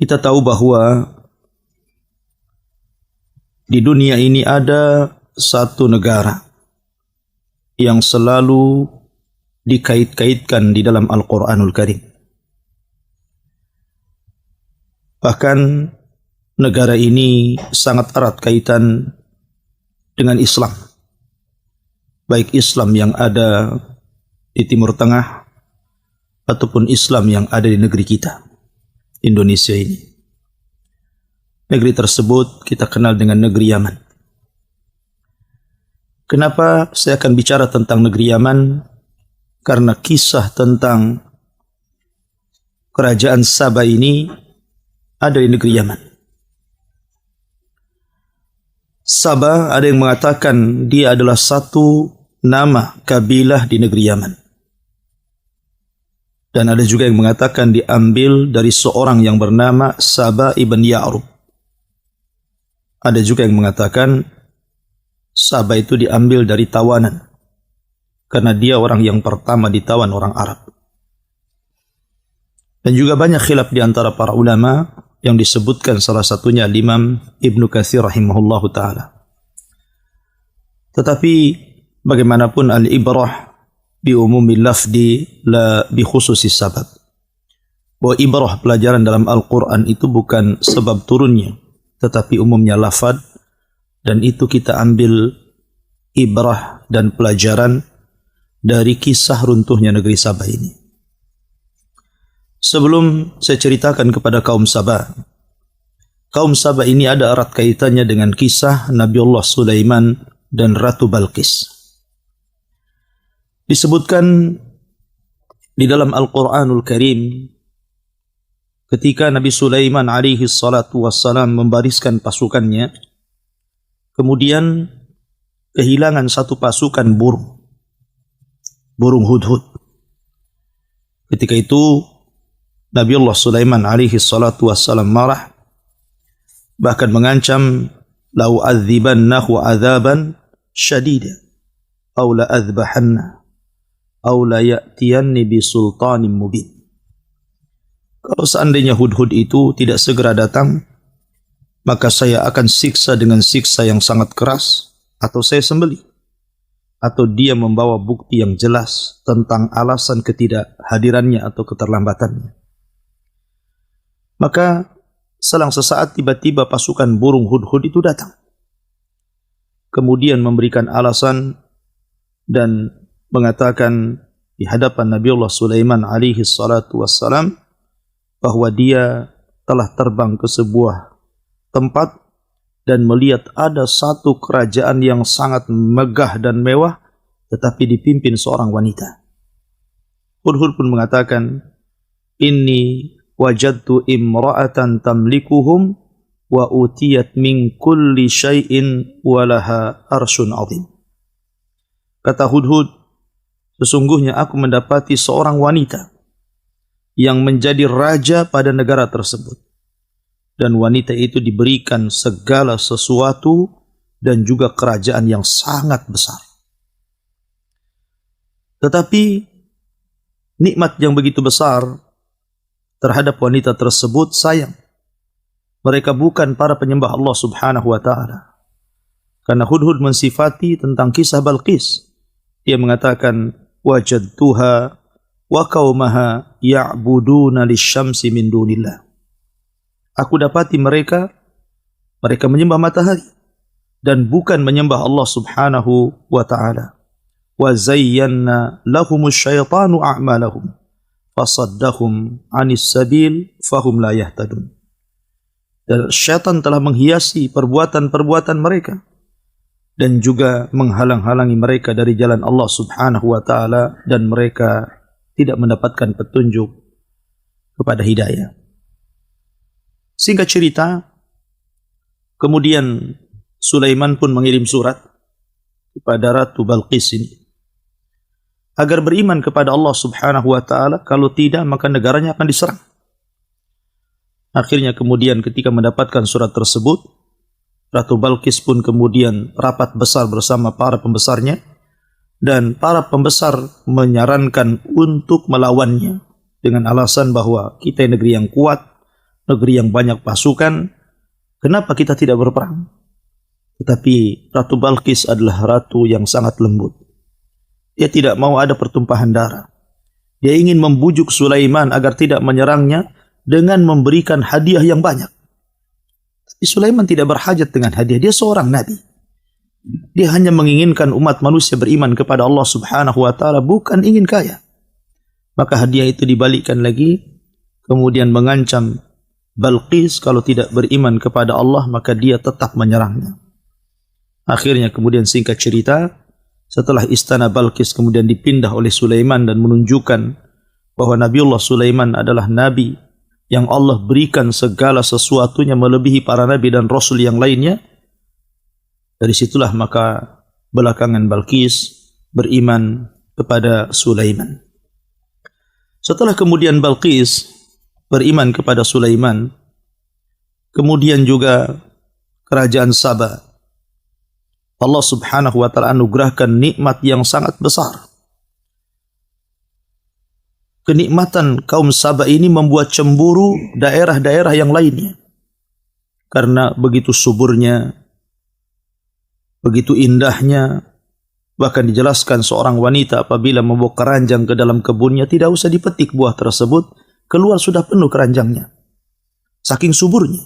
Kita tahu bahwa di dunia ini ada satu negara yang selalu dikait-kaitkan di dalam Al-Quranul Karim. Bahkan negara ini sangat erat kaitan dengan Islam. Baik Islam yang ada di Timur Tengah ataupun Islam yang ada di negeri kita, Indonesia ini. Negeri tersebut kita kenal dengan negeri Yaman. Kenapa saya akan bicara tentang negeri Yaman? Karena kisah tentang kerajaan Sabah ini ada di negeri Yaman. Sabah ada yang mengatakan dia adalah satu nama kabilah di negeri Yaman. Dan ada juga yang mengatakan diambil dari seorang yang bernama Sabah ibn Ya'rub. Ada juga yang mengatakan Sabah itu diambil dari tawanan, karena dia orang yang pertama ditawan orang Arab. Dan juga banyak khilaf di antara para ulama yang disebutkan salah satunya Imam Ibnu Katsir rahimahullahu ta'ala. Tetapi bagaimanapun al-ibrah bi umumil lafdi la bi khususis sabab. Bahwa ibrah pelajaran dalam Al-Quran itu bukan sebab turunnya, tetapi umumnya lafad, dan itu kita ambil ibrah dan pelajaran dari kisah runtuhnya negeri Sabah ini. Sebelum saya ceritakan kepada kaum Sabah ini ada erat kaitannya dengan kisah Nabiullah Sulaiman dan Ratu Balqis. Disebutkan di dalam Al-Quranul Karim ketika Nabi Sulaiman alaihi salatu wassalam membariskan pasukannya, kemudian kehilangan satu pasukan burung hudhud. Ketika itu Nabiullah Sulaiman alaihi salatu wassalam marah, bahkan mengancam lau adzibannahu adzaban syadida aw la adzbahanna aw la ya'tiyanni bi sultanin mubin. Kalau seandainya hudhud itu tidak segera datang, maka saya akan siksa dengan siksa yang sangat keras, atau saya sembelih, atau dia membawa bukti yang jelas tentang alasan ketidakhadirannya atau keterlambatannya. Maka selang sesaat tiba-tiba pasukan burung hudhud itu datang, kemudian memberikan alasan dan mengatakan di hadapan Nabiullah Sulaiman alaihi salatu wassalam bahwa dia telah terbang ke sebuah tempat dan melihat ada satu kerajaan yang sangat megah dan mewah, tetapi dipimpin seorang wanita. Hudhud pun mengatakan, inni wajadtu imra'atan tamlikuhum wa utiyat min kulli syai'in walaha arsyun azim. Kata Hudhud, sesungguhnya aku mendapati seorang wanita yang menjadi raja pada negara tersebut. Dan wanita itu diberikan segala sesuatu dan juga kerajaan yang sangat besar. Tetapi nikmat yang begitu besar terhadap wanita tersebut sayang. Mereka bukan para penyembah Allah subhanahu wa ta'ala. Karena Hudhud mensifati tentang kisah Balqis. Dia mengatakan, wajadtuha wa qaumaha ya'buduna lisyamsi min dunillah. Aku dapati mereka menyembah matahari dan bukan menyembah Allah subhanahu wa ta'ala. Wa zayyanna lahumus syaitanu a'malahum fasaddahum anis sabil fahum la yahtadun. Dan syaitan telah menghiasi perbuatan-perbuatan mereka dan juga menghalang-halangi mereka dari jalan Allah subhanahu wa ta'ala, dan mereka tidak mendapatkan petunjuk kepada hidayah. Singkat cerita, kemudian Sulaiman pun mengirim surat kepada Ratu Balqis ini agar beriman kepada Allah subhanahu wa ta'ala, kalau tidak maka negaranya akan diserang. Akhirnya kemudian ketika mendapatkan surat tersebut, Ratu Balqis pun kemudian rapat besar bersama para pembesarnya, dan para pembesar menyarankan untuk melawannya dengan alasan bahwa kita negeri yang kuat, negeri yang banyak pasukan, kenapa kita tidak berperang? Tetapi Ratu Balqis adalah ratu yang sangat lembut. Dia tidak mau ada pertumpahan darah. Dia ingin membujuk Sulaiman agar tidak menyerangnya dengan memberikan hadiah yang banyak. Tapi Sulaiman tidak berhajat dengan hadiah. Dia seorang nabi. Dia hanya menginginkan umat manusia beriman kepada Allah Subhanahu wa taala, bukan ingin kaya. Maka hadiah itu dibalikkan lagi, kemudian mengancam Balqis kalau tidak beriman kepada Allah maka dia tetap menyerangnya. Akhirnya kemudian singkat cerita, setelah istana Balqis kemudian dipindah oleh Sulaiman dan menunjukkan bahwa Nabiullah Sulaiman adalah nabi yang Allah berikan segala sesuatunya melebihi para nabi dan rasul yang lainnya. Dari situlah maka belakangan Balqis beriman kepada Sulaiman. Setelah kemudian Balqis beriman kepada Sulaiman, kemudian juga kerajaan Saba, Allah Subhanahu wa taala anugerahkan nikmat yang sangat besar. Kenikmatan kaum Saba ini membuat cemburu daerah-daerah yang lainnya. Karena begitu suburnya, begitu indahnya, bahkan dijelaskan seorang wanita apabila membawa keranjang ke dalam kebunnya, tidak usah dipetik buah tersebut, keluar sudah penuh keranjangnya. Saking suburnya.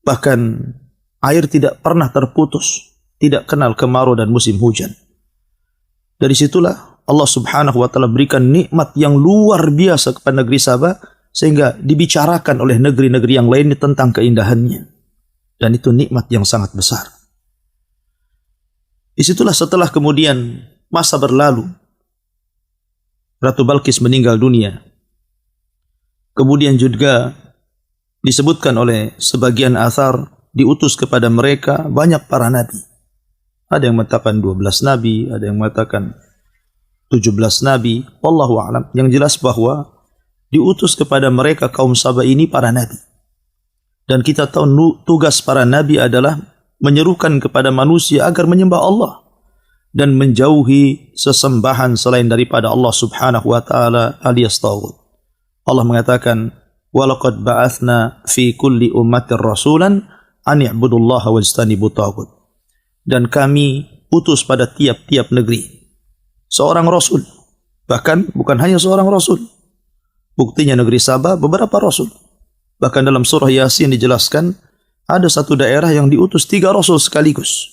Bahkan air tidak pernah terputus, tidak kenal kemarau dan musim hujan. Dari situlah Allah Subhanahu wa taala berikan nikmat yang luar biasa kepada negeri Saba, sehingga dibicarakan oleh negeri-negeri yang lainnya tentang keindahannya. Dan itu nikmat yang sangat besar. Disitulah setelah kemudian masa berlalu, Ratu Balqis meninggal dunia. Kemudian juga disebutkan oleh sebagian athar, diutus kepada mereka banyak para nabi. Ada yang mengatakan 12 nabi, ada yang mengatakan 17 nabi. Wallahu a'lam. Yang jelas bahwa diutus kepada mereka kaum Saba ini para nabi. Dan kita tahu tugas para nabi adalah menyerukan kepada manusia agar menyembah Allah dan menjauhi sesembahan selain daripada Allah Subhanahu wa taala alias taghut. Allah mengatakan, "Walaqad ba'atsna fi kulli ummatin rasulan an i'budullaha wajtanibut taghut." Dan kami utus pada tiap-tiap negeri seorang rasul. Bahkan bukan hanya seorang rasul. Buktinya negeri Saba beberapa rasul. Bahkan dalam surah Yasin dijelaskan ada satu daerah yang diutus 3 rasul sekaligus.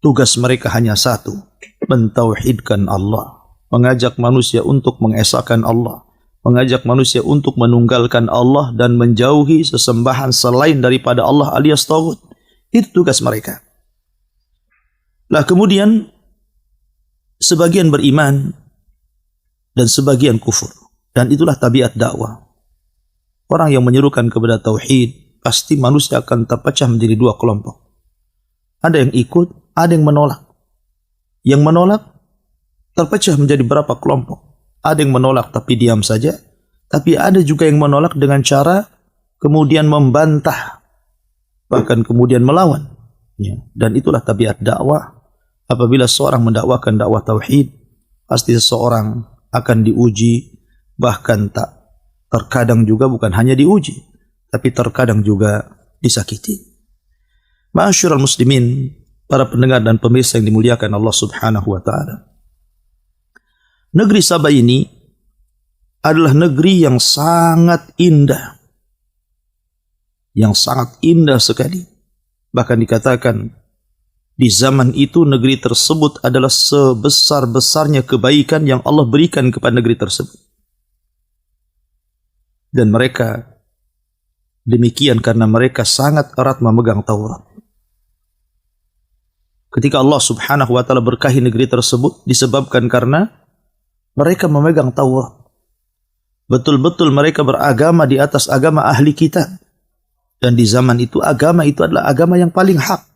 Tugas mereka hanya satu, mentauhidkan Allah, mengajak manusia untuk mengesahkan Allah, mengajak manusia untuk menunggalkan Allah dan menjauhi sesembahan selain daripada Allah alias taghut. Itu tugas mereka. Lah kemudian sebagian beriman dan sebagian kufur. Dan itulah tabiat dakwah. Orang yang menyerukan kepada tauhid, pasti manusia akan terpecah menjadi 2 kelompok. Ada yang ikut, ada yang menolak. Yang menolak terpecah menjadi berapa kelompok. Ada yang menolak tapi diam saja. Tapi ada juga yang menolak dengan cara kemudian membantah. Bahkan kemudian melawan. Ya. Dan itulah tabiat dakwah. Apabila seorang mendakwakan dakwah tauhid, pasti seseorang akan diuji, bahkan terkadang juga bukan hanya diuji, tapi terkadang juga disakiti. Ma'asyiral muslimin, para pendengar dan pemirsa yang dimuliakan Allah Subhanahu wa taala. Negeri Saba ini adalah negeri yang sangat indah. Yang sangat indah sekali. Bahkan dikatakan di zaman itu negeri tersebut adalah sebesar-besarnya kebaikan yang Allah berikan kepada negeri tersebut. Dan mereka demikian karena mereka sangat erat memegang Taurat. Ketika Allah Subhanahu wa taala berkahi negeri tersebut disebabkan karena mereka memegang Taurat. Betul-betul mereka beragama di atas agama ahli kitab. Dan di zaman itu agama itu adalah agama yang paling hak.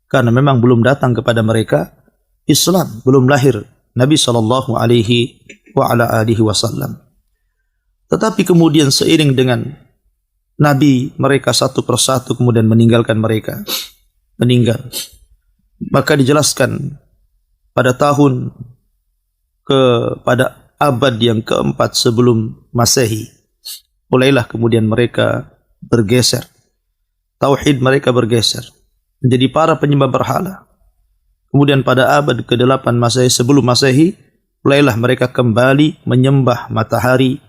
Karena memang belum datang kepada mereka Islam, belum lahir Nabi sallallahu alaihi wasallam. Tetapi kemudian seiring dengan Nabi mereka satu persatu kemudian meninggalkan mereka, meninggal. Maka dijelaskan pada pada abad yang keempat sebelum Masehi, mulailah kemudian mereka bergeser. Tauhid mereka bergeser menjadi para penyembah berhala. Kemudian pada abad ke-8 Masehi sebelum Masehi, mulailah mereka kembali menyembah matahari,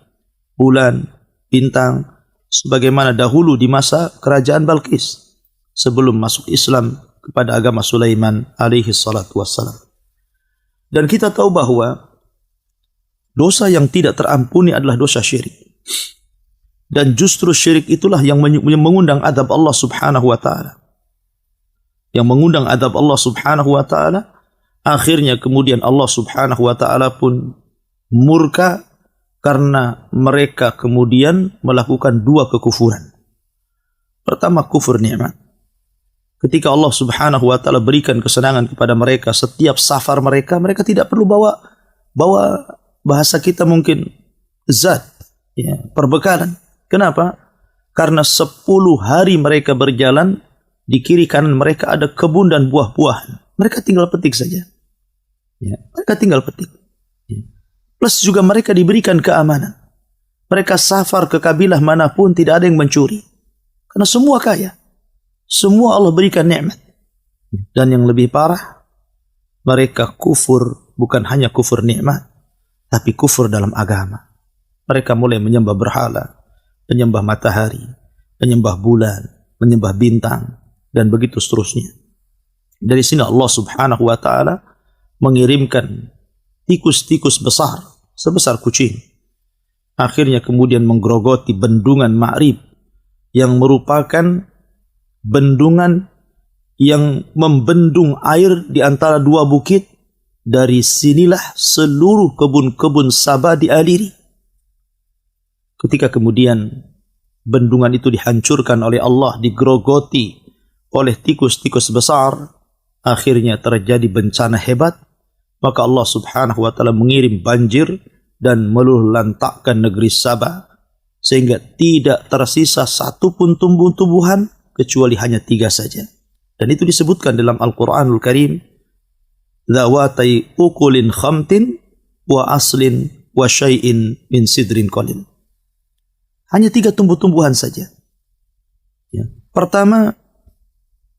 bulan, bintang, sebagaimana dahulu di masa kerajaan Balqis sebelum masuk Islam kepada agama Sulaiman alaihi salatu wassalam. Dan kita tahu bahwa dosa yang tidak terampuni adalah dosa syirik. Dan justru syirik itulah yang mengundang azab Allah subhanahu wa ta'ala. Yang mengundang azab Allah subhanahu wa ta'ala. Akhirnya kemudian Allah subhanahu wa ta'ala pun murka karena mereka kemudian melakukan dua kekufuran. Pertama, kufur nikmat. Ketika Allah subhanahu wa ta'ala berikan kesenangan kepada mereka, setiap safar mereka tidak perlu bawa bahasa kita mungkin zat, ya, perbekalan. Kenapa? Karena 10 hari mereka berjalan, di kiri kanan mereka ada kebun dan buah-buahan. Mereka tinggal petik saja. Ya, mereka tinggal petik. Ya. Plus juga mereka diberikan keamanan. Mereka safar ke kabilah manapun tidak ada yang mencuri. Karena semua kaya. Semua Allah berikan nikmat. Dan yang lebih parah, mereka kufur, bukan hanya kufur nikmat, tapi kufur dalam agama. Mereka mulai menyembah berhala, menyembah matahari, menyembah bulan, menyembah bintang, dan begitu seterusnya. Dari sini Allah subhanahu wa ta'ala mengirimkan tikus-tikus besar, sebesar kucing. Akhirnya kemudian menggerogoti bendungan Ma'rib, yang merupakan bendungan yang membendung air di antara dua bukit. Dari sinilah seluruh kebun-kebun Sabah dialiri. Ketika kemudian bendungan itu dihancurkan oleh Allah, digerogoti oleh tikus-tikus besar, akhirnya terjadi bencana hebat, maka Allah subhanahu wa ta'ala mengirim banjir dan meluluhlantakkan negeri Sabah, sehingga tidak tersisa satu pun tumbuh-tumbuhan kecuali hanya 3 saja. Dan itu disebutkan dalam Al-Quranul Karim, zawatai ukulin khamtin wa aslin wa syai'in min sidrin qalil. Hanya 3 tumbuh-tumbuhan saja. Ya. Pertama,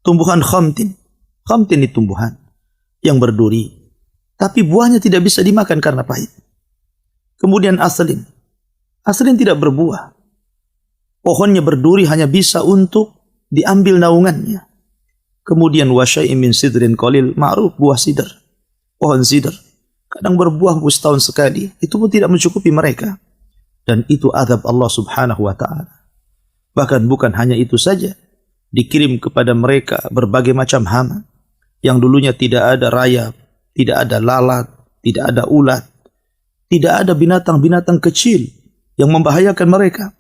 tumbuhan khamtin. Khamtin itu tumbuhan yang berduri, tapi buahnya tidak bisa dimakan karena pahit. Kemudian aslin. Aslin tidak berbuah. Pohonnya berduri, hanya bisa untuk diambil naungannya. Kemudian wasyai'in min sidrin qalil, ma'ruf buah sidr. Pohon sidr kadang berbuah setahun sekali, itu pun tidak mencukupi mereka. Dan itu azab Allah subhanahu wa ta'ala. Bahkan bukan hanya itu saja, dikirim kepada mereka berbagai macam hama, yang dulunya tidak ada rayap, tidak ada lalat, tidak ada ulat, tidak ada binatang-binatang kecil yang membahayakan mereka.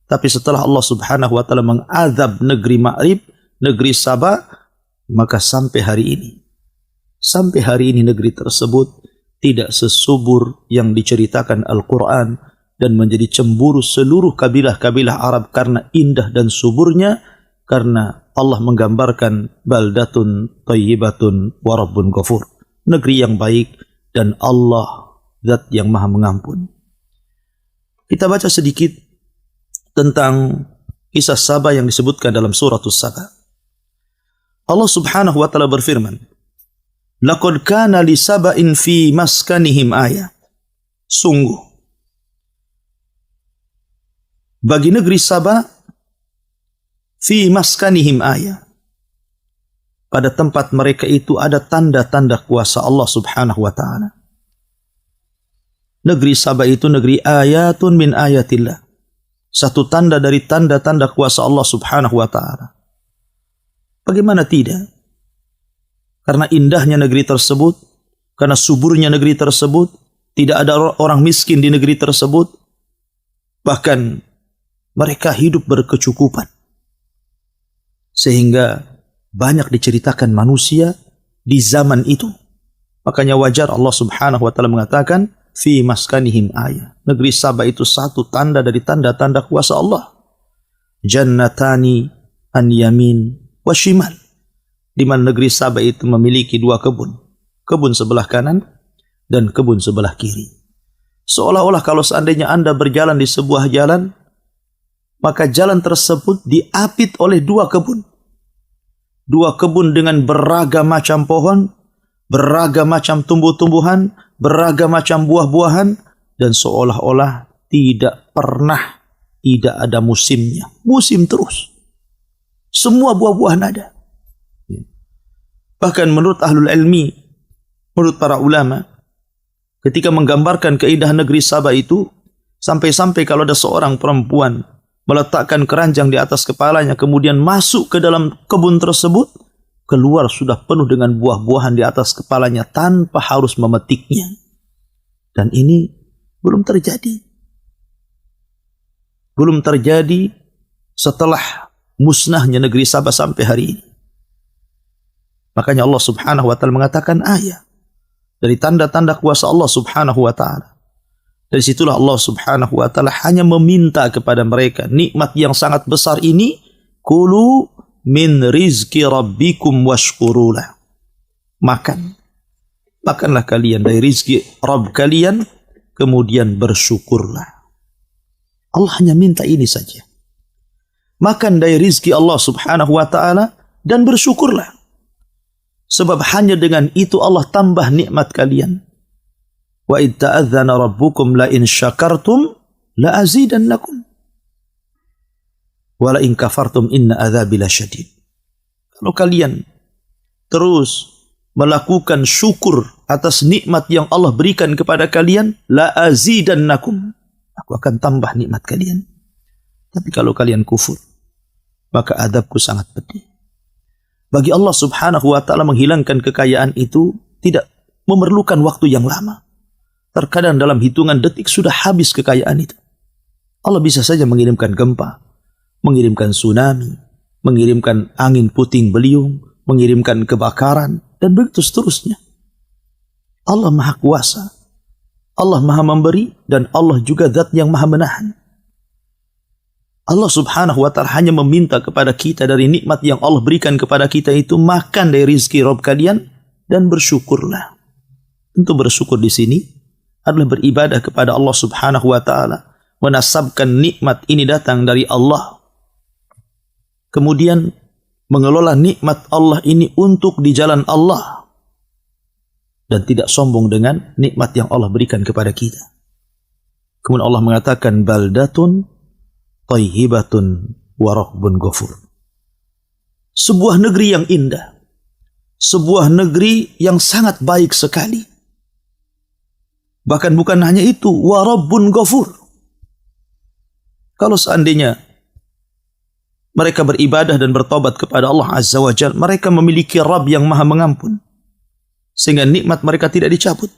Tapi setelah Allah subhanahu wa ta'ala mengazab negeri Ma'rib, negeri Sabah, maka sampai hari ini negeri tersebut tidak sesubur yang diceritakan Al-Quran, dan menjadi cemburu seluruh kabilah-kabilah Arab karena indah dan suburnya, karena Allah menggambarkan baldatun thayyibatun wa rabbun ghafur, negeri yang baik dan Allah zat yang maha mengampun. Kita baca sedikit tentang kisah Sabah yang disebutkan dalam suratul Sabah. Allah subhanahu wa ta'ala berfirman, laqad kana li saba'in fi maskanihim ayah. Sungguh bagi negeri Sabah, fi maskanihim ayah, pada tempat mereka itu ada tanda-tanda kuasa Allah subhanahu wa ta'ala. Negeri Sabah itu negeri ayatun min ayatillah, satu tanda dari tanda-tanda kuasa Allah subhanahu wa ta'ala. Bagaimana tidak? Karena indahnya negeri tersebut, karena suburnya negeri tersebut, tidak ada orang miskin di negeri tersebut, bahkan mereka hidup berkecukupan. Sehingga banyak diceritakan manusia di zaman itu. Makanya wajar Allah subhanahu wa ta'ala mengatakan, fi maskanihim ayah. Negeri Sabah itu satu tanda dari tanda-tanda kuasa Allah. Jannatani an yamin wa shimal. Di mana negeri Sabah itu memiliki 2 kebun. Kebun sebelah kanan dan kebun sebelah kiri. Seolah-olah kalau seandainya Anda berjalan di sebuah jalan, maka jalan tersebut diapit oleh dua kebun. Dua kebun dengan beragam macam pohon, beragam macam tumbuh-tumbuhan, beragam macam buah-buahan, dan seolah-olah tidak ada musimnya. Musim terus. Semua buah-buahan ada. Bahkan menurut ahlul ilmi, menurut para ulama, ketika menggambarkan keindahan negeri Sabah itu, sampai-sampai kalau ada seorang perempuan meletakkan keranjang di atas kepalanya, kemudian masuk ke dalam kebun tersebut, keluar sudah penuh dengan buah-buahan di atas kepalanya tanpa harus memetiknya. Dan ini belum terjadi. Belum terjadi setelah musnahnya negeri Sabah sampai hari ini. Makanya Allah subhanahu wa ta'ala mengatakan ayat dari tanda-tanda kuasa Allah subhanahu wa ta'ala. Dari situlah Allah subhanahu wa ta'ala hanya meminta kepada mereka nikmat yang sangat besar ini, kulu min rizki rabbikum washkurulah. Makanlah kalian dari rizki Rabb kalian, kemudian bersyukurlah. Allah hanya minta ini saja. Makan dari rizki Allah subhanahu wa ta'ala dan bersyukurlah. Sebab hanya dengan itu Allah tambah nikmat kalian. Wa idh ta'adzana rabbukum la in syakartum la azidannakum. Wa la in kafartum inna adzabi lasyadid. Kalau kalian terus melakukan syukur atas nikmat yang Allah berikan kepada kalian, la azidannakum. Aku akan tambah nikmat kalian. Tapi kalau kalian kufur, maka adabku sangat pedih. Bagi Allah subhanahu wa ta'ala menghilangkan kekayaan itu tidak memerlukan waktu yang lama. Terkadang dalam hitungan detik sudah habis kekayaan itu. Allah bisa saja mengirimkan gempa, mengirimkan tsunami, mengirimkan angin puting beliung, mengirimkan kebakaran, dan begitu seterusnya. Allah maha kuasa, Allah maha memberi, dan Allah juga zat yang maha menahan. Allah subhanahu wa ta'ala hanya meminta kepada kita dari nikmat yang Allah berikan kepada kita itu, makan dari rizki Rabb kalian dan bersyukurlah. Tentu bersyukur di sini adalah beribadah kepada Allah subhanahu wa ta'ala, menasabkan nikmat ini datang dari Allah, kemudian mengelola nikmat Allah ini untuk di jalan Allah, dan tidak sombong dengan nikmat yang Allah berikan kepada kita. Kemudian Allah mengatakan baldatun thayyibatun wa rabbun ghafur. Sebuah negeri yang indah, sebuah negeri yang sangat baik sekali. Bahkan bukan hanya itu, wa rabbun ghafur. Kalau seandainya mereka beribadah dan bertobat kepada Allah Azza wa Jalla, mereka memiliki Rabb yang maha mengampun, sehingga nikmat mereka tidak dicabut.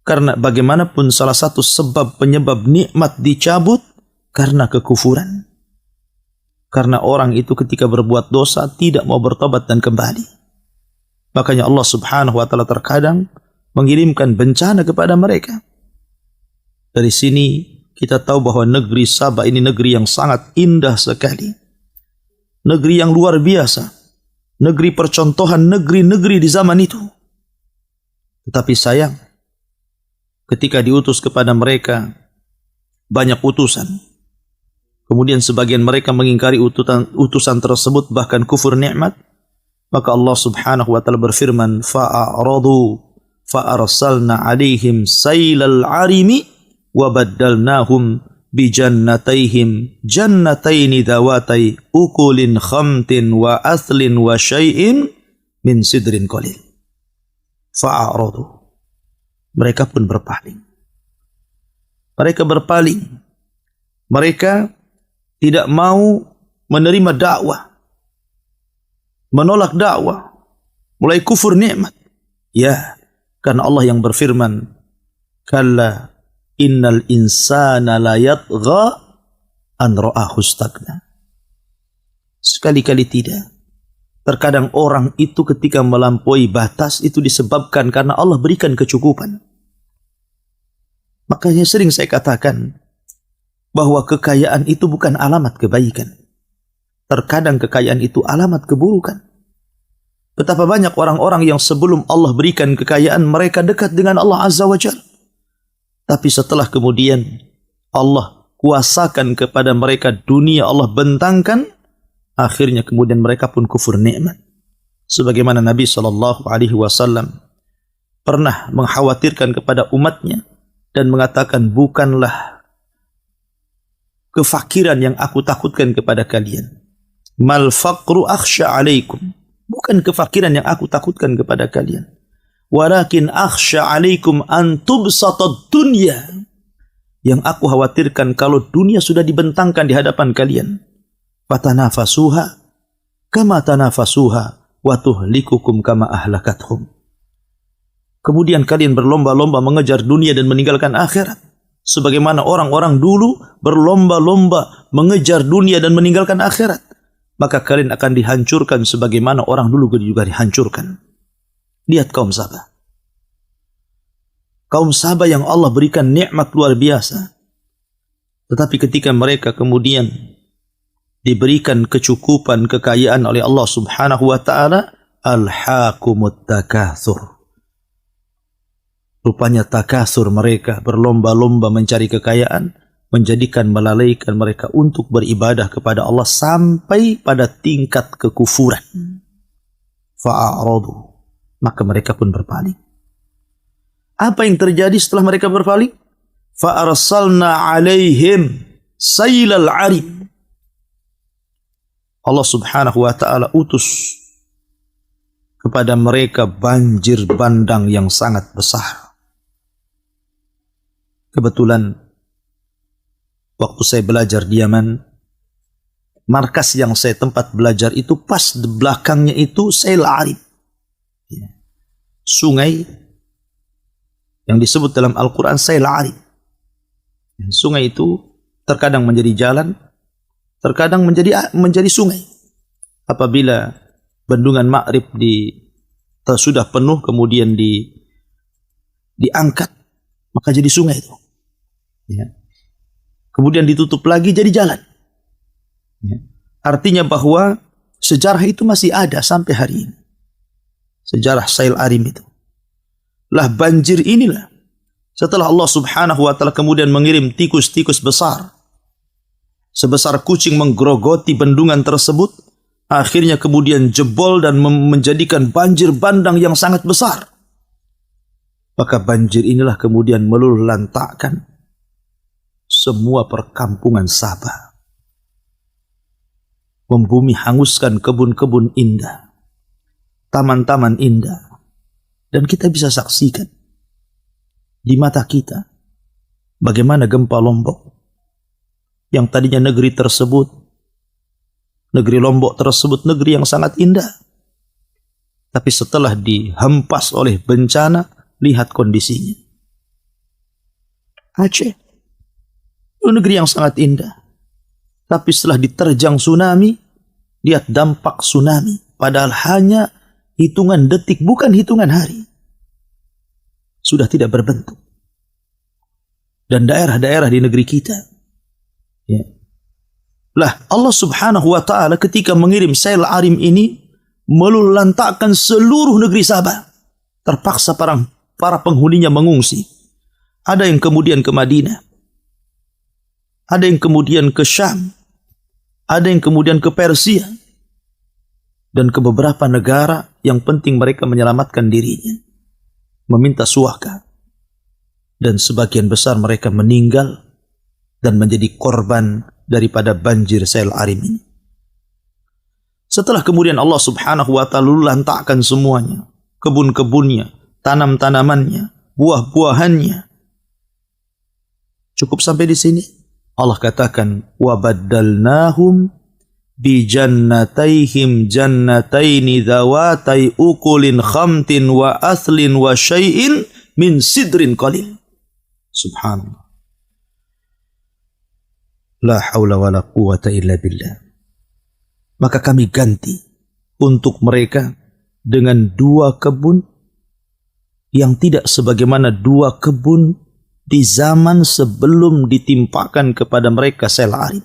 Karena bagaimanapun salah satu sebab penyebab nikmat dicabut karena kekufuran. Karena orang itu ketika berbuat dosa tidak mau bertobat dan kembali. Makanya Allah subhanahu wa ta'ala terkadang mengirimkan bencana kepada mereka. Dari sini kita tahu bahwa negeri Sabah ini negeri yang sangat indah sekali. Negeri yang luar biasa. Negeri percontohan negeri-negeri di zaman itu. Tetapi sayang, ketika diutus kepada mereka banyak utusan, kemudian sebagian mereka mengingkari utusan tersebut, bahkan kufur nikmat, maka Allah subhanahu wa ta'ala berfirman, fa'aradu fa'arsalna alaihim sailal arimi wa baddalnahum bijannatayhim jannataini dhawatai ukulin khamtin wa athlin wa syai'in min sidrin qalil. Fa'aradu, mereka pun berpaling. Mereka tidak mau menerima dakwah, menolak dakwah, mulai kufur nikmat. Ya, karena Allah yang berfirman, kalla innal insana la yatgha an ra'ahu istaghna. Sekali-kali tidak. Terkadang orang itu ketika melampaui batas itu disebabkan karena Allah berikan kecukupan. Makanya sering saya katakan bahwa kekayaan itu bukan alamat kebaikan. Terkadang kekayaan itu alamat keburukan. Betapa banyak orang-orang yang sebelum Allah berikan kekayaan, mereka dekat dengan Allah Azza wa Jalla. Tapi setelah kemudian Allah kuasakan kepada mereka dunia, Allah bentangkan, akhirnya kemudian mereka pun kufur nikmat. Sebagaimana Nabi SAW pernah mengkhawatirkan kepada umatnya dan mengatakan, bukanlah kefakiran yang aku takutkan kepada kalian. Mal faqru akhsha alaikum. Bukan kefakiran yang aku takutkan kepada kalian. Walakin akhsha alaikum an tubsatad dunya. Yang aku khawatirkan kalau dunia sudah dibentangkan di hadapan kalian. Fatanafasuha kama tanafasuha wa tuhlikukum kama ahlakathum. Kemudian kalian berlomba-lomba mengejar dunia dan meninggalkan akhirat. Sebagaimana orang-orang dulu berlomba-lomba mengejar dunia dan meninggalkan akhirat. Maka kalian akan dihancurkan sebagaimana orang dulu juga dihancurkan. Lihat kaum Sabah. Kaum Sabah yang Allah berikan nikmat luar biasa. Tetapi ketika mereka kemudian diberikan kecukupan, kekayaan oleh Allah Subhanahu wa taala, alhaakumut takatsur. Rupanya takatsur mereka berlomba-lomba mencari kekayaan menjadikan melalaikan mereka untuk beribadah kepada Allah sampai pada tingkat kekufuran. Fa'aradu, maka mereka pun berpaling. Apa yang terjadi setelah mereka berpaling? Fa'arsalna alaihim sailal arim. Allah Subhanahu wa taala utus kepada mereka banjir bandang yang sangat besar. Kebetulan waktu saya belajar di Yaman, markas yang saya tempat belajar itu pas di belakangnya itu Sail Arib. Sungai yang disebut dalam Al-Quran Sail Arib. Sungai itu terkadang menjadi jalan, terkadang menjadi sungai. Apabila bendungan Ma'rib sudah penuh kemudian diangkat, maka jadi sungai itu. Ya. Kemudian ditutup lagi jadi jalan. Ya. Artinya bahwa sejarah itu masih ada sampai hari ini. Sejarah Sail Arim itu. Lah banjir inilah. Setelah Allah Subhanahu wa taala kemudian mengirim tikus-tikus besar. Sebesar kucing menggerogoti bendungan tersebut. Akhirnya kemudian jebol dan menjadikan banjir bandang yang sangat besar. Maka banjir inilah kemudian meluluhlantakkan semua perkampungan Sabah. Membumi hanguskan kebun-kebun indah, taman-taman indah. Dan kita bisa saksikan di mata kita bagaimana gempa Lombok yang tadinya negeri Lombok tersebut negeri yang sangat indah. Tapi setelah dihempas oleh bencana, lihat kondisinya. Aceh, itu negeri yang sangat indah. Tapi setelah diterjang tsunami, lihat dampak tsunami. Padahal hanya hitungan detik, bukan hitungan hari. Sudah tidak berbentuk. Dan daerah-daerah di negeri kita. Ya. Lah Allah Subhanahu wa ta'ala ketika mengirim Sail Arim ini, meluluhlantakkan seluruh negeri Sabah. Terpaksa para penghuninya mengungsi. Ada yang kemudian ke Madinah. Ada yang kemudian ke Syam. Ada yang kemudian ke Persia. Dan ke beberapa negara yang penting mereka menyelamatkan dirinya. Meminta suaka. Dan sebagian besar mereka meninggal dan menjadi korban daripada banjir Sail Arim ini. Setelah kemudian Allah Subhanahu wa ta'ala lantakkan semuanya. Kebun-kebunnya, tanam-tanamannya, buah-buahannya. Cukup sampai di sini. Allah katakan, وَبَدَّلْنَاهُمْ بِجَنَّتَيْهِمْ جَنَّتَيْنِ ذَوَاتَيْ أُكُلٍ خَمْتٍ وَأَثْلٍ وَشَيْءٍ مِنْ سِدْرٍ قَلِيلٍ. Subhanallah. La haula wa la quwata illa billah. Maka kami ganti untuk mereka dengan 2 kebun yang tidak sebagaimana 2 kebun di zaman sebelum ditimpakan kepada mereka Sail Arim.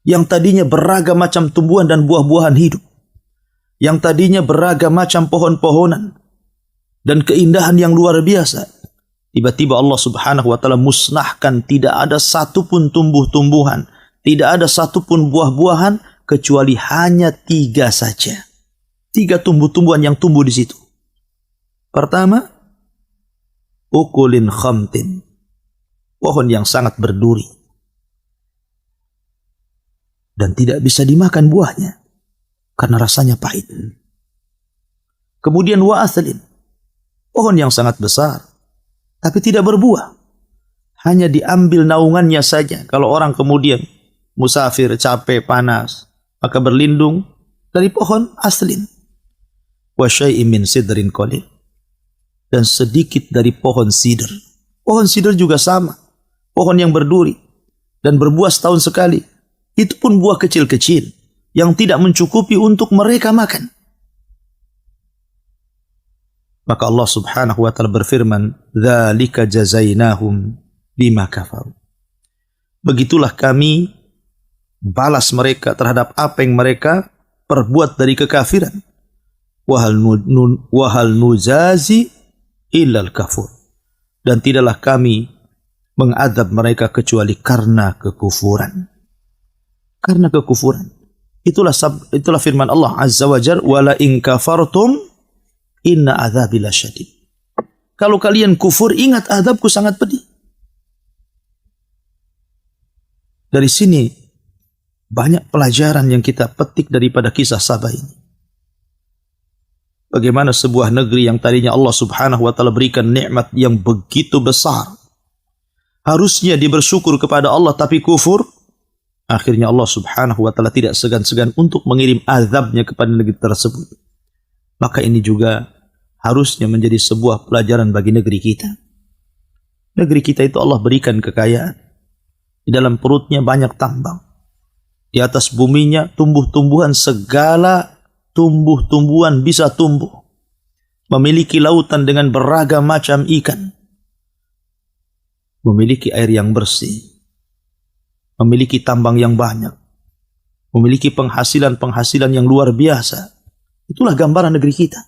Yang tadinya beragam macam tumbuhan dan buah-buahan hidup. Yang tadinya beragam macam pohon-pohonan dan keindahan yang luar biasa. Tiba-tiba Allah subhanahu wa ta'ala musnahkan, tidak ada satupun tumbuh-tumbuhan, tidak ada satupun buah-buahan, kecuali hanya 3 saja. 3 tumbuh-tumbuhan yang tumbuh di situ. Pertama, ukulin khamtin, pohon yang sangat berduri dan tidak bisa dimakan buahnya karena rasanya pahit. Kemudian wa athlin, pohon yang sangat besar tapi tidak berbuah, hanya diambil naungannya saja. Kalau orang kemudian musafir, capek, panas, maka berlindung dari pohon aslin. Wa syai'in min sidrin qalil, dan sedikit dari pohon sidr. Pohon sidr juga sama, pohon yang berduri dan berbuah setahun sekali. Itu pun buah kecil-kecil yang tidak mencukupi untuk mereka makan. Maka Allah subhanahu wa ta'ala berfirman, dzalika jazainahum bima kafaru. Begitulah kami balas mereka terhadap apa yang mereka perbuat dari kekafiran. Wahal nuzazi illal kafur. Dan tidaklah kami mengadab mereka kecuali karena kekufuran. Karena kekufuran. Itulah firman Allah azza wa jalla, wala in kafartum inna adzabi lasyadid. Kalau kalian kufur, ingat azabku sangat pedih. Dari sini banyak pelajaran yang kita petik daripada kisah Sabah ini. Bagaimana sebuah negeri yang tadinya Allah subhanahu wa ta'ala berikan nikmat yang begitu besar, harusnya dia bersyukur kepada Allah tapi kufur. Akhirnya Allah subhanahu wa ta'ala tidak segan-segan untuk mengirim azabnya kepada negeri tersebut. Maka ini juga harusnya menjadi sebuah pelajaran bagi negeri kita. Negeri kita itu Allah berikan kekayaan. Di dalam perutnya banyak tambang. Di atas buminya tumbuh-tumbuhan, segala tumbuh-tumbuhan bisa tumbuh. Memiliki lautan dengan beragam macam ikan. Memiliki air yang bersih. Memiliki tambang yang banyak. Memiliki penghasilan-penghasilan yang luar biasa. Itulah gambaran negeri kita.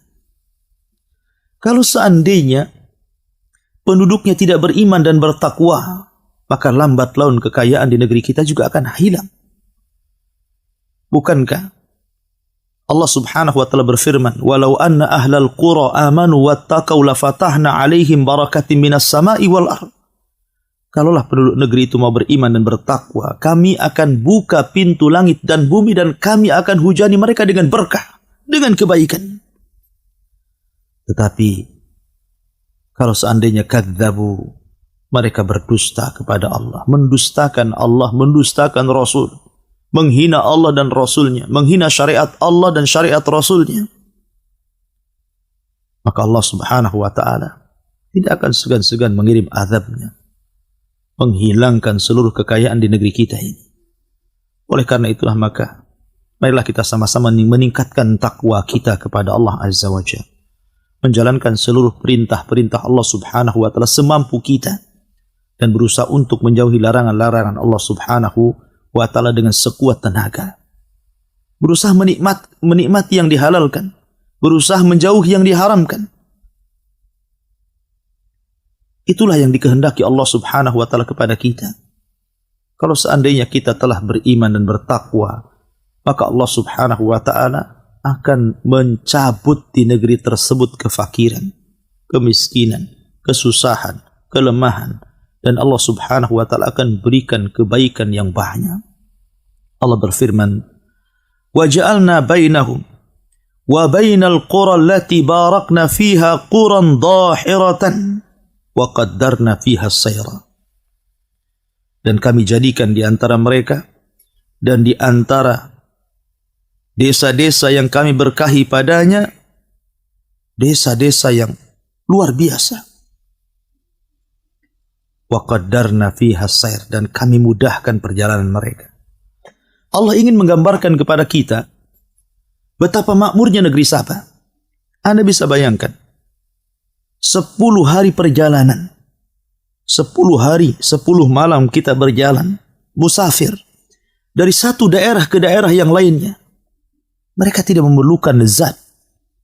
Kalau seandainya penduduknya tidak beriman dan bertakwa, maka lambat laun kekayaan di negeri kita juga akan hilang. Bukankah Allah subhanahu wa ta'ala berfirman, walau anna ahlal qura amanu wattaqaw lafatahna alaihim barakatim minas sama'i wal ard. Kalaulah penduduk negeri itu mau beriman dan bertakwa, kami akan buka pintu langit dan bumi dan kami akan hujani mereka dengan berkah, dengan kebaikan. Tetapi kalau seandainya kadzabu, mereka berdusta kepada Allah, mendustakan Allah, mendustakan Rasul, menghina Allah dan Rasulnya, menghina syariat Allah dan syariat Rasulnya, maka Allah subhanahu wa ta'ala tidak akan segan-segan mengirim azabnya, menghilangkan seluruh kekayaan di negeri kita ini. Oleh karena itulah maka marilah kita sama-sama meningkatkan takwa kita kepada Allah azza wa jalla, menjalankan seluruh perintah-perintah Allah subhanahu wa ta'ala semampu kita, dan berusaha untuk menjauhi larangan-larangan Allah subhanahu wa ta'ala dengan sekuat tenaga. Berusaha menikmati yang dihalalkan, berusaha menjauhi yang diharamkan. Itulah yang dikehendaki Allah subhanahu wa ta'ala kepada kita. Kalau seandainya kita telah beriman dan bertakwa, maka Allah subhanahu wa ta'ala akan mencabut di negeri tersebut kefakiran, kemiskinan, kesusahan, kelemahan, dan Allah subhanahu wa ta'ala akan berikan kebaikan yang banyak. Allah berfirman, وَجَعَلْنَا بَيْنَهُمْ وَبَيْنَ الْقُرَى الَّتِي بَارَكْنَا فِيهَا قُرًا ضَاحِرَةً وَقَدَّرْنَا فِيهَا السَّيْرَ. Dan kami jadikan di antara mereka dan di antara desa-desa yang kami berkahi padanya, desa-desa yang luar biasa. Wa qaddarna fiha as-sayr, dan kami mudahkan perjalanan mereka. Allah ingin menggambarkan kepada kita betapa makmurnya negeri Sabah. Anda bisa bayangkan 10 hari perjalanan, 10 hari 10 malam kita berjalan musafir dari satu daerah ke daerah yang lainnya. Mereka tidak memerlukan zat.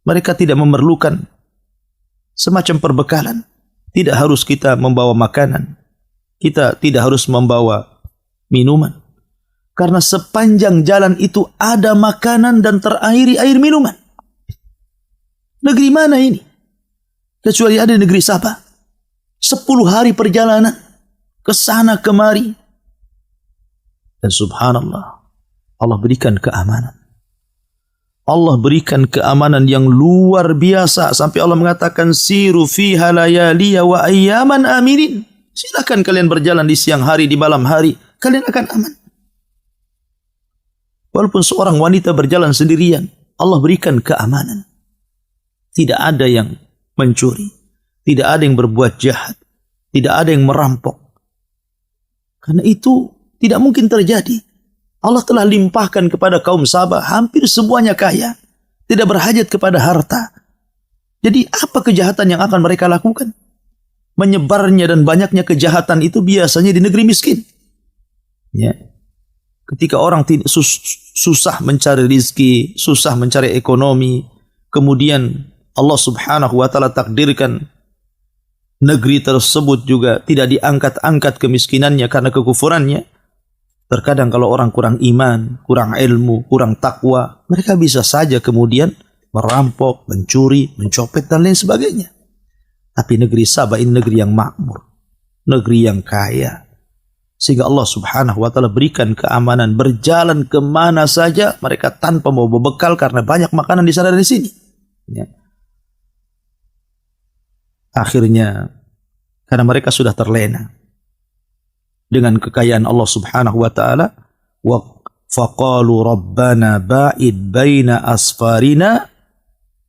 Mereka tidak memerlukan semacam perbekalan. tidak harus kita membawa makanan. Kita tidak harus membawa minuman. Karena sepanjang jalan itu ada makanan dan terairi air minuman. Negeri mana ini? Kecuali ada negeri Sabah. 10 hari perjalanan. Kesana kemari. Dan subhanallah, Allah berikan keamanan. Allah berikan keamanan yang luar biasa. Sampai Allah mengatakan, siru fiha layaliya wa ayyaman aminin. Silakan kalian berjalan di siang hari, di malam hari. Kalian akan aman. Walaupun seorang wanita berjalan sendirian, Allah berikan keamanan. Tidak ada yang mencuri. Tidak ada yang berbuat jahat. Tidak ada yang merampok. Karena itu tidak mungkin terjadi. Allah telah limpahkan kepada kaum Sabah, hampir semuanya kaya. Tidak berhajat kepada harta. Jadi apa kejahatan yang akan mereka lakukan? Menyebarnya dan banyaknya kejahatan itu biasanya di negeri miskin. Ya. Ketika orang susah mencari rizki, susah mencari ekonomi, kemudian Allah subhanahu wa ta'ala takdirkan negeri tersebut juga tidak diangkat-angkat kemiskinannya karena kekufurannya. Terkadang kalau orang kurang iman, kurang ilmu, kurang takwa, mereka bisa saja kemudian merampok, mencuri, mencopet dan lain sebagainya. Tapi negeri Sabah ini negeri yang makmur, negeri yang kaya. Sehingga Allah subhanahu wa ta'ala berikan keamanan, berjalan kemana saja mereka tanpa mau berbekal karena banyak makanan di sana dan di sini. Ya. Akhirnya, karena mereka sudah terlena dengan kekayaan Allah subhanahu wa ta'ala, wa faqalu rabbana ba'id baina asfarina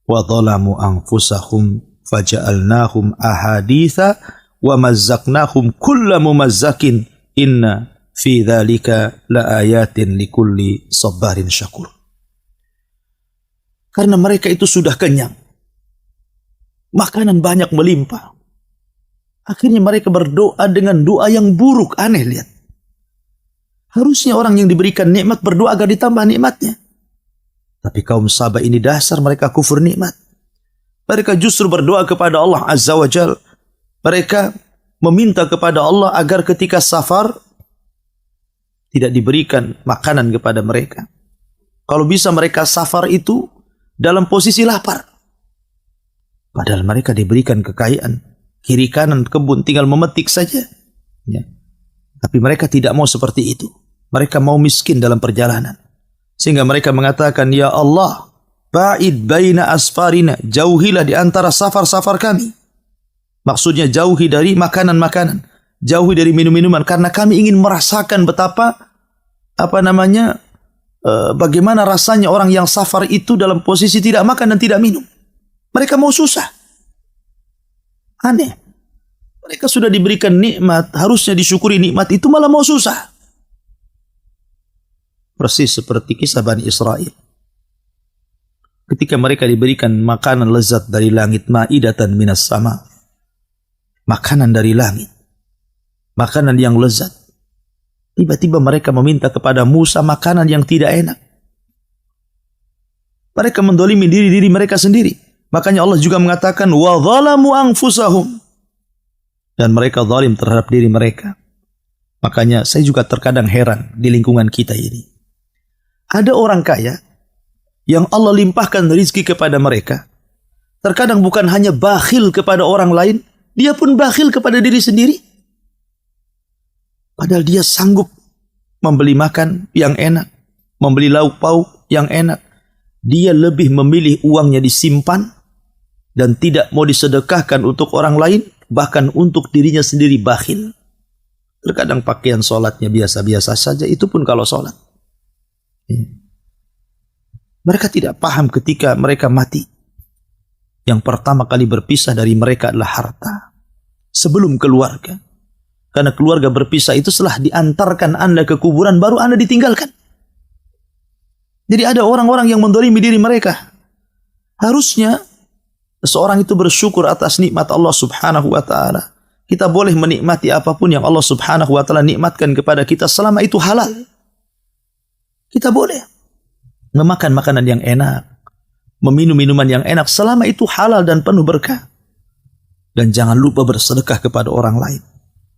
wa dhalamu anfusahum faja'alnahum ahaditha wa mazzaqnahum kulla mumazzakin inna fi dhalika la ayatin likulli sabarin syakur. Karena mereka itu sudah kenyang, makanan banyak melimpah. Akhirnya mereka berdoa dengan doa yang buruk. Aneh, lihat. Harusnya orang yang diberikan nikmat berdoa agar ditambah nikmatnya. Tapi kaum Sabah ini dasar mereka kufur nikmat. Mereka justru berdoa kepada Allah Azza wa Jal. Mereka meminta kepada Allah agar ketika safar tidak diberikan makanan kepada mereka. Kalau bisa mereka safar itu dalam posisi lapar. Padahal mereka diberikan kekayaan. Kiri kanan kebun tinggal memetik saja. Ya. Tapi mereka tidak mau seperti itu. Mereka mau miskin dalam perjalanan. Sehingga mereka mengatakan, ya Allah, ba'id baina asfarina, jauhilah di antara safar-safar kami. Maksudnya jauhi dari makanan-makanan, jauhi dari minum-minuman, karena kami ingin merasakan betapa bagaimana rasanya orang yang safar itu dalam posisi tidak makan dan tidak minum. Mereka mau susah. Aneh. Mereka sudah diberikan nikmat, harusnya disyukuri nikmat itu malah mau susah. Persis seperti kisah Bani Israel. Ketika mereka diberikan makanan lezat dari langit, ma'idatan minas sama. Makanan dari langit. Makanan yang lezat. Tiba-tiba mereka meminta kepada Musa makanan yang tidak enak. Mereka mendolimi diri mereka sendiri. Makanya Allah juga mengatakan wa zalamu anfusahum, dan mereka zalim terhadap diri mereka. Makanya saya juga terkadang heran di lingkungan kita ini. Ada orang kaya yang Allah limpahkan rezeki kepada mereka. Terkadang bukan hanya bakhil kepada orang lain, dia pun bakhil kepada diri sendiri. Padahal dia sanggup membeli makan yang enak, membeli lauk pauk yang enak. Dia lebih memilih uangnya disimpan dan tidak mau disedekahkan untuk orang lain, bahkan untuk dirinya sendiri bakhil. Terkadang pakaian sholatnya biasa-biasa saja, itu pun kalau sholat. Mereka tidak paham ketika mereka mati. Yang pertama kali berpisah dari mereka adalah harta. Sebelum keluarga. Karena keluarga berpisah itu setelah diantarkan Anda ke kuburan, baru Anda ditinggalkan. Jadi ada orang-orang yang mendolimi diri mereka. Harusnya seorang itu bersyukur atas nikmat Allah subhanahu wa ta'ala. Kita boleh menikmati apapun yang Allah subhanahu wa ta'ala nikmatkan kepada kita selama itu halal. Kita boleh memakan makanan yang enak, meminum minuman yang enak selama itu halal dan penuh berkah. Dan jangan lupa bersedekah kepada orang lain.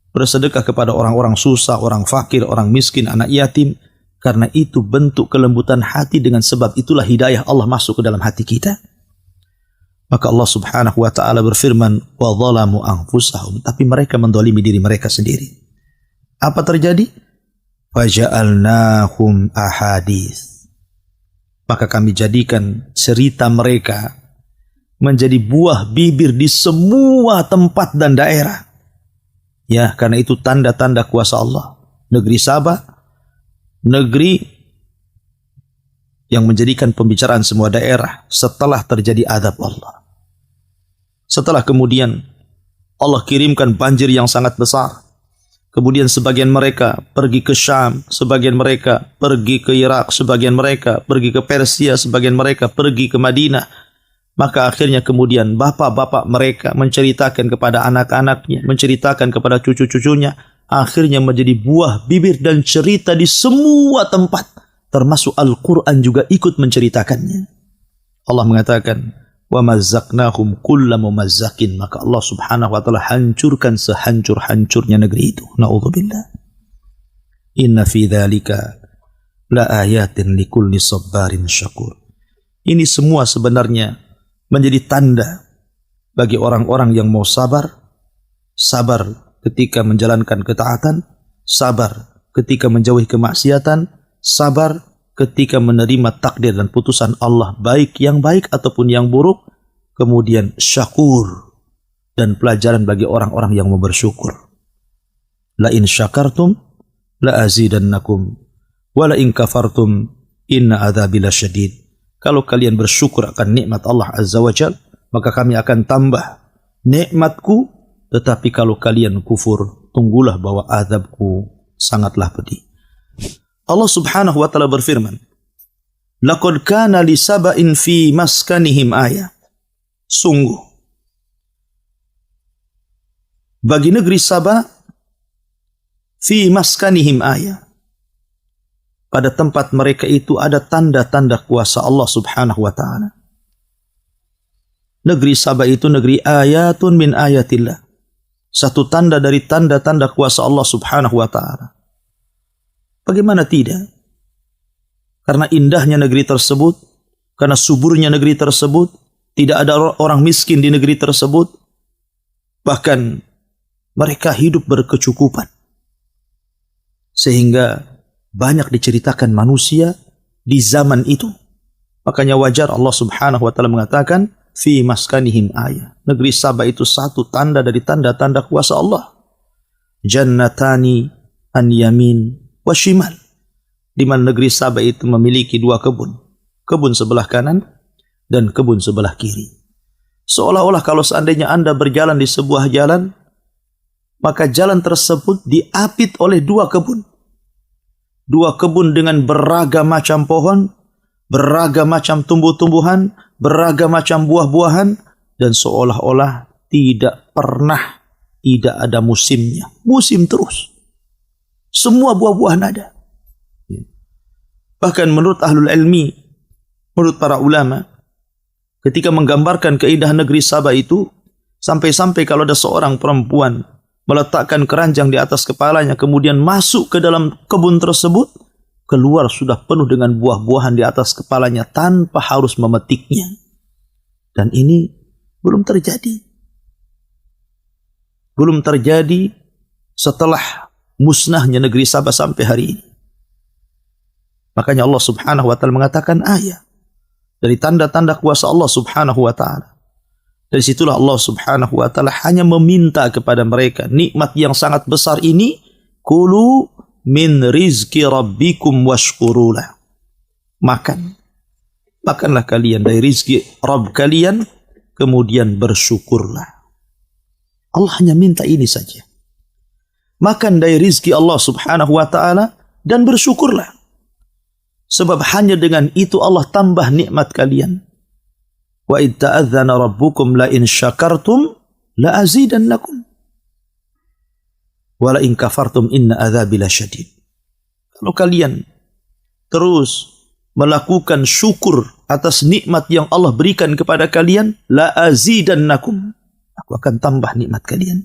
Bersedekah kepada orang-orang susah, orang fakir, orang miskin, anak yatim. Karena itu bentuk kelembutan hati, dengan sebab itulah hidayah Allah masuk ke dalam hati kita. Maka Allah subhanahu wa ta'ala berfirman, wa dhalamu anfusahum, tapi mereka mendolimi diri mereka sendiri. Apa terjadi? Faja'alnahum ahadits. Maka kami jadikan cerita mereka menjadi buah bibir di semua tempat dan daerah. Ya, karena itu tanda-tanda kuasa Allah. Negeri Sabah, negeri yang menjadikan pembicaraan semua daerah setelah terjadi azab Allah. Setelah kemudian Allah kirimkan banjir yang sangat besar. Kemudian sebagian mereka pergi ke Syam, sebagian mereka pergi ke Irak, sebagian mereka pergi ke Persia, sebagian mereka pergi ke Madinah. Maka akhirnya kemudian bapak-bapak mereka menceritakan kepada anak-anaknya, menceritakan kepada cucu-cucunya. Akhirnya menjadi buah bibir dan cerita di semua tempat. Termasuk Al-Quran juga ikut menceritakannya. Allah mengatakan, وَمَزَّقْنَاهُمْ كُلَّ مُمَزَّقٍ. Maka Allah subhanahu wa ta'ala hancurkan sehancur-hancurnya negeri itu. Na'udzubillah. Inna fi dzalika la ayatin likulli sabbarin syakur. Ini semua sebenarnya menjadi tanda bagi orang-orang yang mau sabar. Sabar ketika menjalankan ketaatan, sabar ketika menjauhi kemaksiatan, sabar ketika menerima takdir dan putusan Allah, baik yang baik ataupun yang buruk. Kemudian syakur, dan pelajaran bagi orang-orang yang mau bersyukur. La in syakartum la azidannakum wa la in kafartum inna adzabi lasyadid. Kalau kalian bersyukur akan nikmat Allah Azza wa Jalla, maka kami akan tambah nikmatku. Tetapi kalau kalian kufur, tunggulah bahwa azabku sangatlah pedih. Allah subhanahu wa ta'ala berfirman, laqad kana li saba'in fi maskanihim ayah. Sungguh, bagi negeri Sabah, fi maskanihim ayah, pada tempat mereka itu ada tanda-tanda kuasa Allah subhanahu wa ta'ala. Negeri Sabah itu negeri ayatun min ayatillah. Satu tanda dari tanda-tanda kuasa Allah subhanahu wa ta'ala. Bagaimana tidak? Karena indahnya negeri tersebut, karena suburnya negeri tersebut, tidak ada orang miskin di negeri tersebut. Bahkan mereka hidup berkecukupan. Sehingga banyak diceritakan manusia di zaman itu. Makanya wajar Allah subhanahu wa ta'ala mengatakan, fi maskanihim ayah. Negeri Sabah itu satu tanda dari tanda-tanda kuasa Allah. Jannatani an yamin wa shimal. Di mana negeri Sabah itu memiliki dua kebun. Kebun sebelah kanan dan kebun sebelah kiri. Seolah-olah kalau seandainya Anda berjalan di sebuah jalan, maka jalan tersebut diapit oleh dua kebun. Dua kebun dengan beragam macam pohon, beragam macam tumbuh-tumbuhan, beragam macam buah-buahan, dan seolah-olah tidak pernah tidak ada musimnya. Musim terus. Semua buah-buahan ada. Bahkan menurut ahlul ilmi, menurut para ulama, ketika menggambarkan keindahan negeri Sabah itu, sampai-sampai kalau ada seorang perempuan meletakkan keranjang di atas kepalanya, kemudian masuk ke dalam kebun tersebut, keluar sudah penuh dengan buah-buahan di atas kepalanya tanpa harus memetiknya. Dan ini belum terjadi. Belum terjadi setelah musnahnya negeri Sabah sampai hari ini. Makanya Allah subhanahu wa ta'ala mengatakan ayat dari tanda-tanda kuasa Allah subhanahu wa ta'ala. Dari situlah Allah subhanahu wa ta'ala hanya meminta kepada mereka nikmat yang sangat besar ini, kulu min rizki rabbikum washkurulah. Makanlah kalian dari rizki Rabb kalian, kemudian bersyukurlah. Allah hanya minta ini saja. Makan dari rizki Allah subhanahu wa ta'ala dan bersyukurlah. Sebab hanya dengan itu Allah tambah nikmat kalian. Wa id ta'adzana rabbukum la in syakartum la azidannakum wa la in kafartum inna adzabi lasyadid. Kalau kalian terus melakukan syukur atas nikmat yang Allah berikan kepada kalian, la azidannakum, Aku akan tambah nikmat kalian.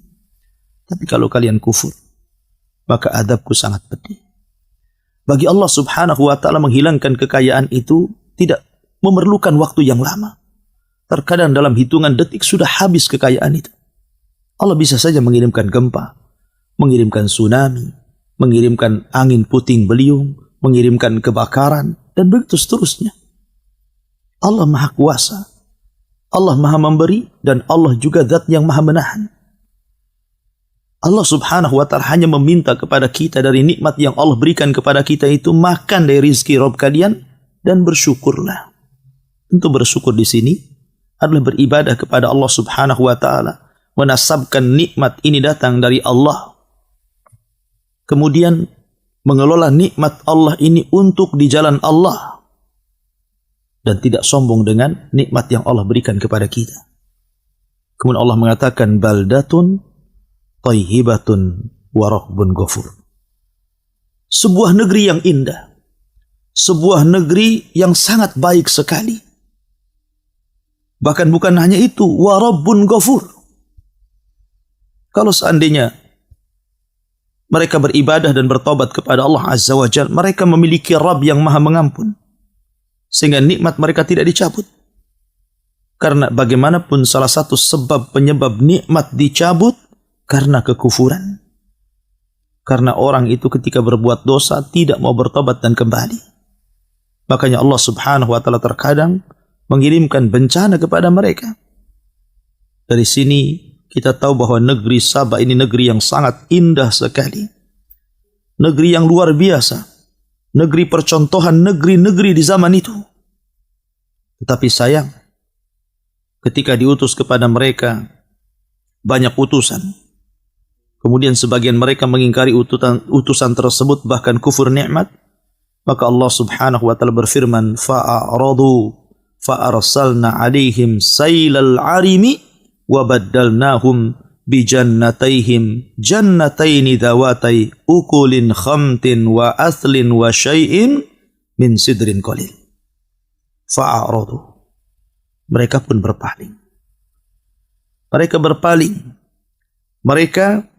Tapi kalau kalian kufur, maka adabku sangat pedih. Bagi Allah subhanahu wa ta'ala menghilangkan kekayaan itu tidak memerlukan waktu yang lama. Terkadang dalam hitungan detik sudah habis kekayaan itu. Allah bisa saja mengirimkan gempa, mengirimkan tsunami, mengirimkan angin puting beliung, mengirimkan kebakaran, dan begitu seterusnya. Allah maha kuasa, Allah maha memberi, dan Allah juga zat yang maha menahan. Allah subhanahu wa ta'ala hanya meminta kepada kita dari nikmat yang Allah berikan kepada kita itu, makan dari rizki Rabb kalian dan bersyukurlah. Tentu bersyukur di sini adalah beribadah kepada Allah subhanahu wa ta'ala, menasabkan nikmat ini datang dari Allah, kemudian mengelola nikmat Allah ini untuk di jalan Allah, dan tidak sombong dengan nikmat yang Allah berikan kepada kita. Kemudian Allah mengatakan baldatun thayyibatun wa rabbun ghafur. Sebuah negeri yang indah, sebuah negeri yang sangat baik sekali. Bahkan bukan hanya itu, wa rabbun ghafur. Kalau seandainya mereka beribadah dan bertobat kepada Allah Azza wa Jalla, mereka memiliki Rabb yang maha mengampun, sehingga nikmat mereka tidak dicabut. Karena bagaimanapun salah satu sebab penyebab nikmat dicabut karena kekufuran. Karena orang itu ketika berbuat dosa tidak mau bertobat dan kembali. Makanya Allah subhanahu wa ta'ala terkadang mengirimkan bencana kepada mereka. Dari sini kita tahu bahwa negeri Sabah ini negeri yang sangat indah sekali. Negeri yang luar biasa. Negeri percontohan negeri-negeri di zaman itu. Tetapi sayang, ketika diutus kepada mereka banyak utusan, kemudian sebagian mereka mengingkari utusan tersebut, bahkan kufur nikmat, maka Allah subhanahu wa ta'ala berfirman, fa'aradu fa'arsalna alaihim sailal arimi wa baddalnahum bijannatayhim jannataini dhawatai ukulin khamtin wa athlin wa syai'in min sidrin qalil. Fa'aradu, mereka pun berpaling. Mereka berpaling. Mereka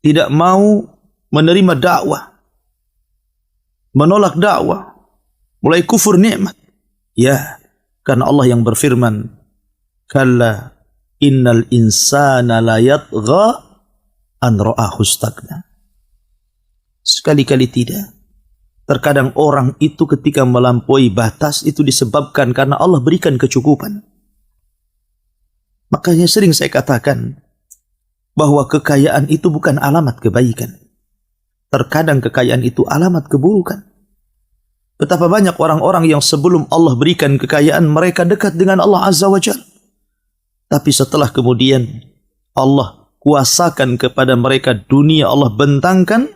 tidak mau menerima dakwah, menolak dakwah, mulai kufur nikmat. Ya, karena Allah yang berfirman, kalla innal insana la yatgha an ra'ahu istaghna. Sekali-kali tidak. Terkadang orang itu ketika melampaui batas itu disebabkan karena Allah berikan kecukupan. Makanya sering saya katakan bahwa kekayaan itu bukan alamat kebaikan. Terkadang kekayaan itu alamat keburukan. Betapa banyak orang-orang yang sebelum Allah berikan kekayaan, mereka dekat dengan Allah Azza wa Jalla. Tapi setelah kemudian Allah kuasakan kepada mereka dunia, Allah bentangkan,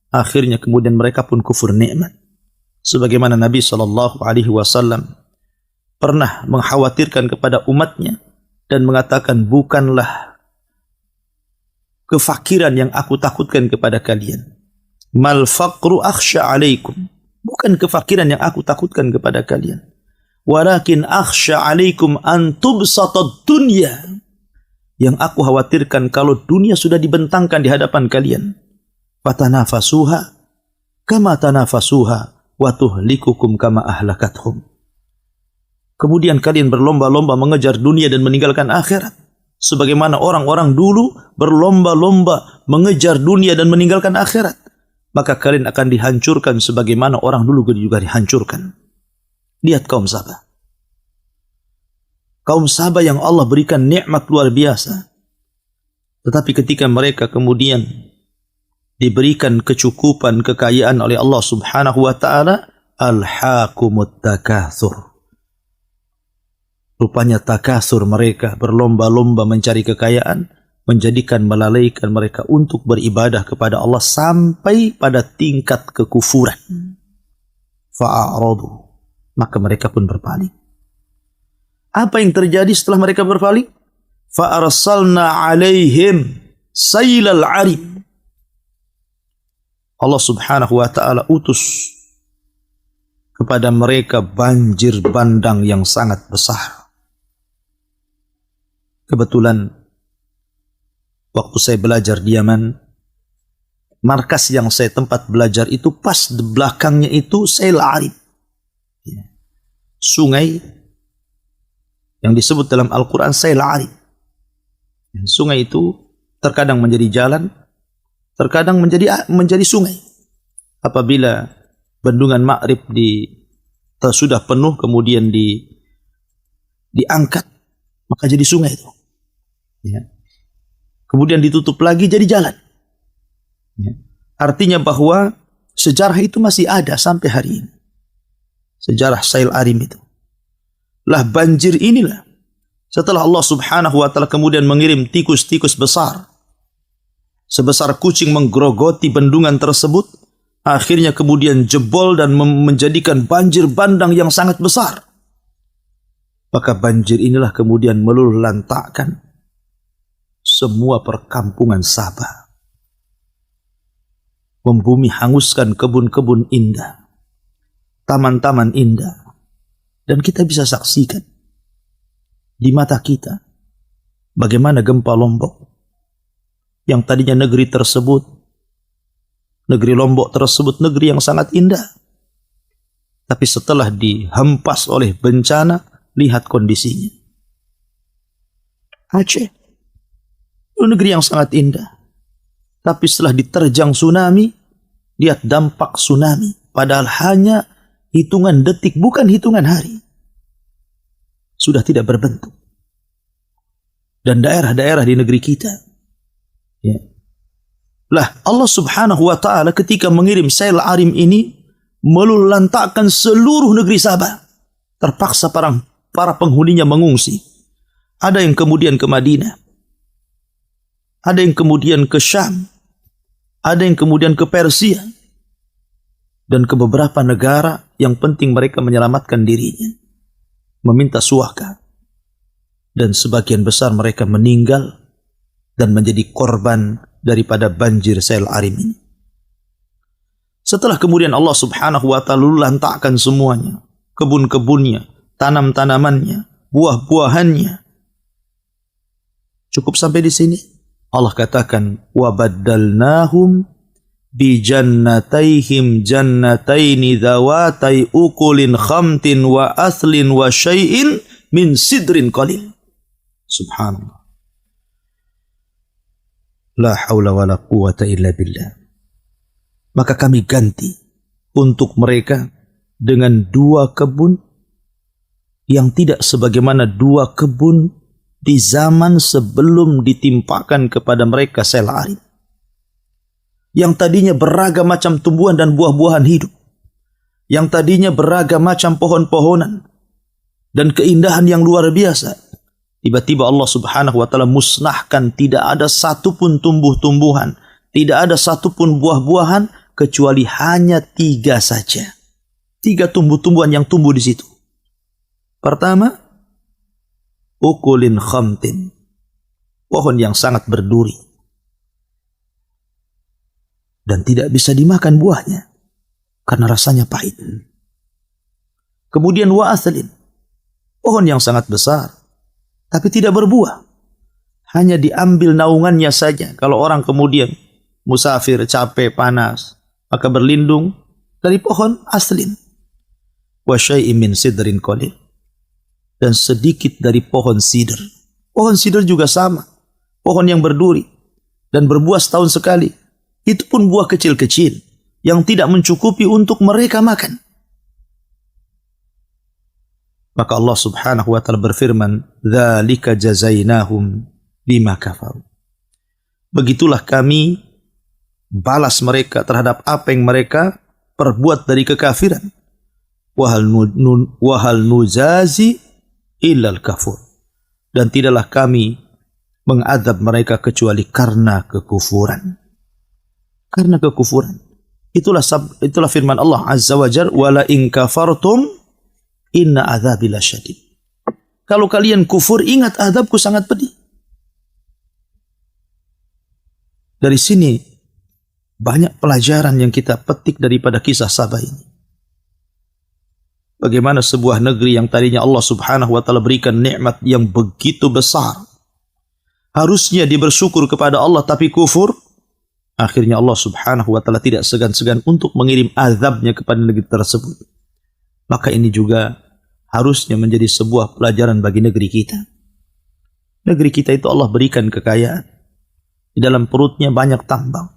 akhirnya kemudian mereka pun kufur nikmat. Sebagaimana Nabi SAW pernah mengkhawatirkan kepada umatnya dan mengatakan, bukanlah kefakiran yang aku takutkan kepada kalian. Mal faqru akhsha alaikum. Bukan kefakiran yang aku takutkan kepada kalian. Walakin akhsha alaikum an tubsatad dunya. Yang aku khawatirkan kalau dunia sudah dibentangkan di hadapan kalian. Fatanafasuha kama tanafasuha wa tuhlikukum kama ahlakathum. Kemudian kalian berlomba-lomba mengejar dunia dan meninggalkan akhirat. Sebagaimana orang-orang dulu berlomba-lomba mengejar dunia dan meninggalkan akhirat, maka kalian akan dihancurkan sebagaimana orang dulu juga dihancurkan. Lihat kaum Sabah. Kaum Sabah yang Allah berikan nikmat luar biasa. Tetapi ketika mereka kemudian diberikan kecukupan, kekayaan oleh Allah subhanahu wa ta'ala, alhaakumut takatsur. Rupanya takatsur mereka, berlomba-lomba mencari kekayaan, menjadikan melalaikan mereka untuk beribadah kepada Allah sampai pada tingkat kekufuran. Fa'aradu, maka mereka pun berpaling. Apa yang terjadi setelah mereka berpaling? Fa'arsalna alaihim sailal arim. Allah subhanahu wa ta'ala utus kepada mereka banjir bandang yang sangat besar. Kebetulan Waktu saya belajar di Yaman, markas yang saya tempat belajar itu pas di belakangnya itu Sail Arim. Sungai yang disebut dalam Al-Quran Sail Arim. Sungai itu terkadang menjadi jalan, terkadang menjadi sungai. Apabila bendungan Ma'rib sudah penuh kemudian diangkat, maka jadi sungai itu. Ya. Kemudian ditutup lagi jadi jalan. Ya. Artinya bahwa sejarah itu masih ada sampai hari ini. Sejarah Sail Arim itu. Lah banjir inilah. Setelah Allah subhanahu wa ta'ala kemudian mengirim tikus-tikus besar. Sebesar kucing menggerogoti bendungan tersebut. Akhirnya kemudian jebol dan menjadikan banjir bandang yang sangat besar. Maka banjir inilah kemudian meluluh lantakkan semua perkampungan Sabah. Membumi hanguskan kebun-kebun indah, taman-taman indah. Dan kita bisa saksikan di mata kita bagaimana gempa Lombok yang tadinya negeri Lombok tersebut negeri yang sangat indah. Tapi setelah dihempas oleh bencana, lihat kondisinya. Aceh, itu negeri yang sangat indah. Tapi setelah diterjang tsunami, lihat dampak tsunami. Padahal hanya hitungan detik, bukan hitungan hari. Sudah tidak berbentuk. Dan daerah-daerah di negeri kita. Ya. Lah Allah subhanahu wa ta'ala ketika mengirim Sail Arim ini, meluluh lantakkan seluruh negeri Sabah. Terpaksa para penghuninya mengungsi. Ada yang kemudian ke Madinah. Ada yang kemudian ke Syam. Ada yang kemudian ke Persia. Dan ke beberapa negara yang penting mereka menyelamatkan dirinya. Meminta suaka. Dan sebagian besar mereka meninggal dan menjadi korban daripada banjir Sail Arim ini. Setelah kemudian Allah subhanahu wa ta'ala lantakkan semuanya. Kebun-kebunnya, tanam-tanamannya, buah-buahannya. Cukup sampai di sini. Allah katakan, وَبَدَّلْنَاهُمْ بِجَنَّتَيْهِمْ جَنَّتَيْنِ ذَوَاتَيْ أُكُلٍ خَمْتٍ وَأَثْلٍ وَشَيْءٍ مِنْ سِدْرٍ قَلِيلٍ. Subhanallah. La haula wa la quwata illa billah. Maka kami ganti untuk mereka dengan 2 kebun yang tidak sebagaimana 2 kebun di zaman sebelum ditimpakan kepada mereka Sail Arim. Yang tadinya beragam macam tumbuhan dan buah-buahan hidup. Yang tadinya beragam macam pohon-pohonan dan keindahan yang luar biasa. Tiba-tiba Allah subhanahu wa ta'ala musnahkan, tidak ada satupun tumbuh-tumbuhan, tidak ada satupun buah-buahan, kecuali hanya 3 saja. 3 tumbuh-tumbuhan yang tumbuh di situ. Pertama, ukulin khamtin, pohon yang sangat berduri dan tidak bisa dimakan buahnya karena rasanya pahit. Kemudian wa aslin, pohon yang sangat besar tapi tidak berbuah, hanya diambil naungannya saja. Kalau orang kemudian musafir, capek, panas, maka berlindung dari pohon aslin. Wa syai'in min sidrin qalil, dan sedikit dari pohon sidr. Pohon sidr juga sama, pohon yang berduri dan berbuah setahun sekali. Itu pun buah kecil-kecil yang tidak mencukupi untuk mereka makan. Maka Allah subhanahu wa ta'ala berfirman, dzalika jazainahum bima kafaru. Begitulah kami balas mereka terhadap apa yang mereka perbuat dari kekafiran. Wahal nuzazi illal kafur. Dan tidaklah kami mengadab mereka kecuali karena kekufuran. Karena kekufuran. Itulah firman Allah Azza wa Jalla, wala in kafartum inna adzabi lasyadid. Kalau kalian kufur, ingat azabku sangat pedih. Dari sini banyak pelajaran yang kita petik daripada kisah Sabah ini. Bagaimana sebuah negeri yang tadinya Allah subhanahu wa ta'ala berikan nikmat yang begitu besar. harusnya dia bersyukur kepada Allah tapi kufur, akhirnya Allah subhanahu wa ta'ala tidak segan-segan untuk mengirim azabnya kepada negeri tersebut. Maka ini juga harusnya menjadi sebuah pelajaran bagi negeri kita. Negeri kita itu Allah berikan kekayaan. Di dalam perutnya banyak tambang.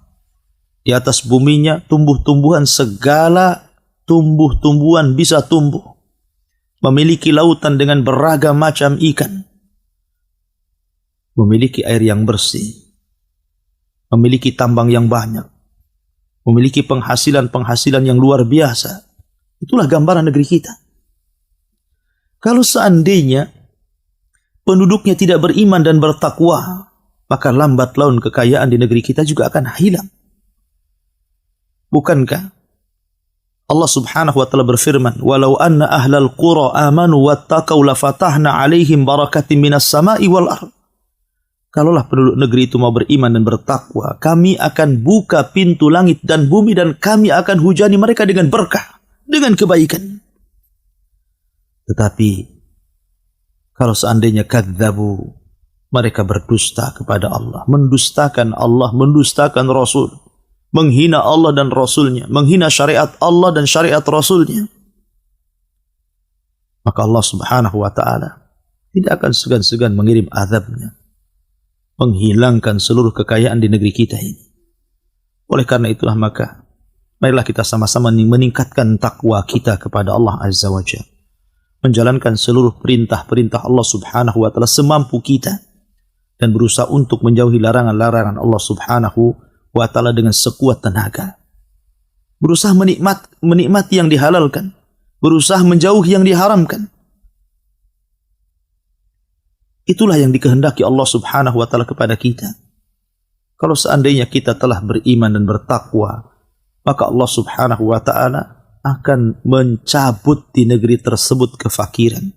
Di atas buminya tumbuh-tumbuhan, segala tumbuh-tumbuhan bisa tumbuh. Memiliki lautan dengan beragam macam ikan. Memiliki air yang bersih. Memiliki tambang yang banyak. Memiliki penghasilan-penghasilan yang luar biasa. Itulah gambaran negeri kita. Kalau seandainya penduduknya tidak beriman dan bertakwa, maka lambat laun kekayaan di negeri kita juga akan hilang. Bukankah Allah subhanahu wa ta'ala berfirman, walau anna ahlal qura amanu wattaqaw lafatahna alaihim barakatim minas sama'i wal ard. Kalaulah penduduk negeri itu mau beriman dan bertakwa, kami akan buka pintu langit dan bumi dan kami akan hujani mereka dengan berkah, dengan kebaikan. Tetapi kalau seandainya kadzabu, mereka berdusta kepada Allah, mendustakan Allah, mendustakan Rasul, menghina Allah dan Rasulnya, menghina syariat Allah dan syariat Rasulnya, maka Allah subhanahu wa ta'ala tidak akan segan-segan mengirim azabnya, menghilangkan seluruh kekayaan di negeri kita ini. Oleh karena itulah maka marilah kita sama-sama meningkatkan takwa kita kepada Allah Azza wa Jalla, menjalankan seluruh perintah-perintah Allah subhanahu wa ta'ala semampu kita, dan berusaha untuk menjauhi larangan-larangan Allah subhanahu wa ta'ala dengan sekuat tenaga. Berusaha menikmati yang dihalalkan, berusaha menjauhi yang diharamkan. Itulah yang dikehendaki Allah subhanahu wa ta'ala kepada kita. Kalau seandainya kita telah beriman dan bertakwa, maka Allah subhanahu wa ta'ala akan mencabut di negeri tersebut kefakiran,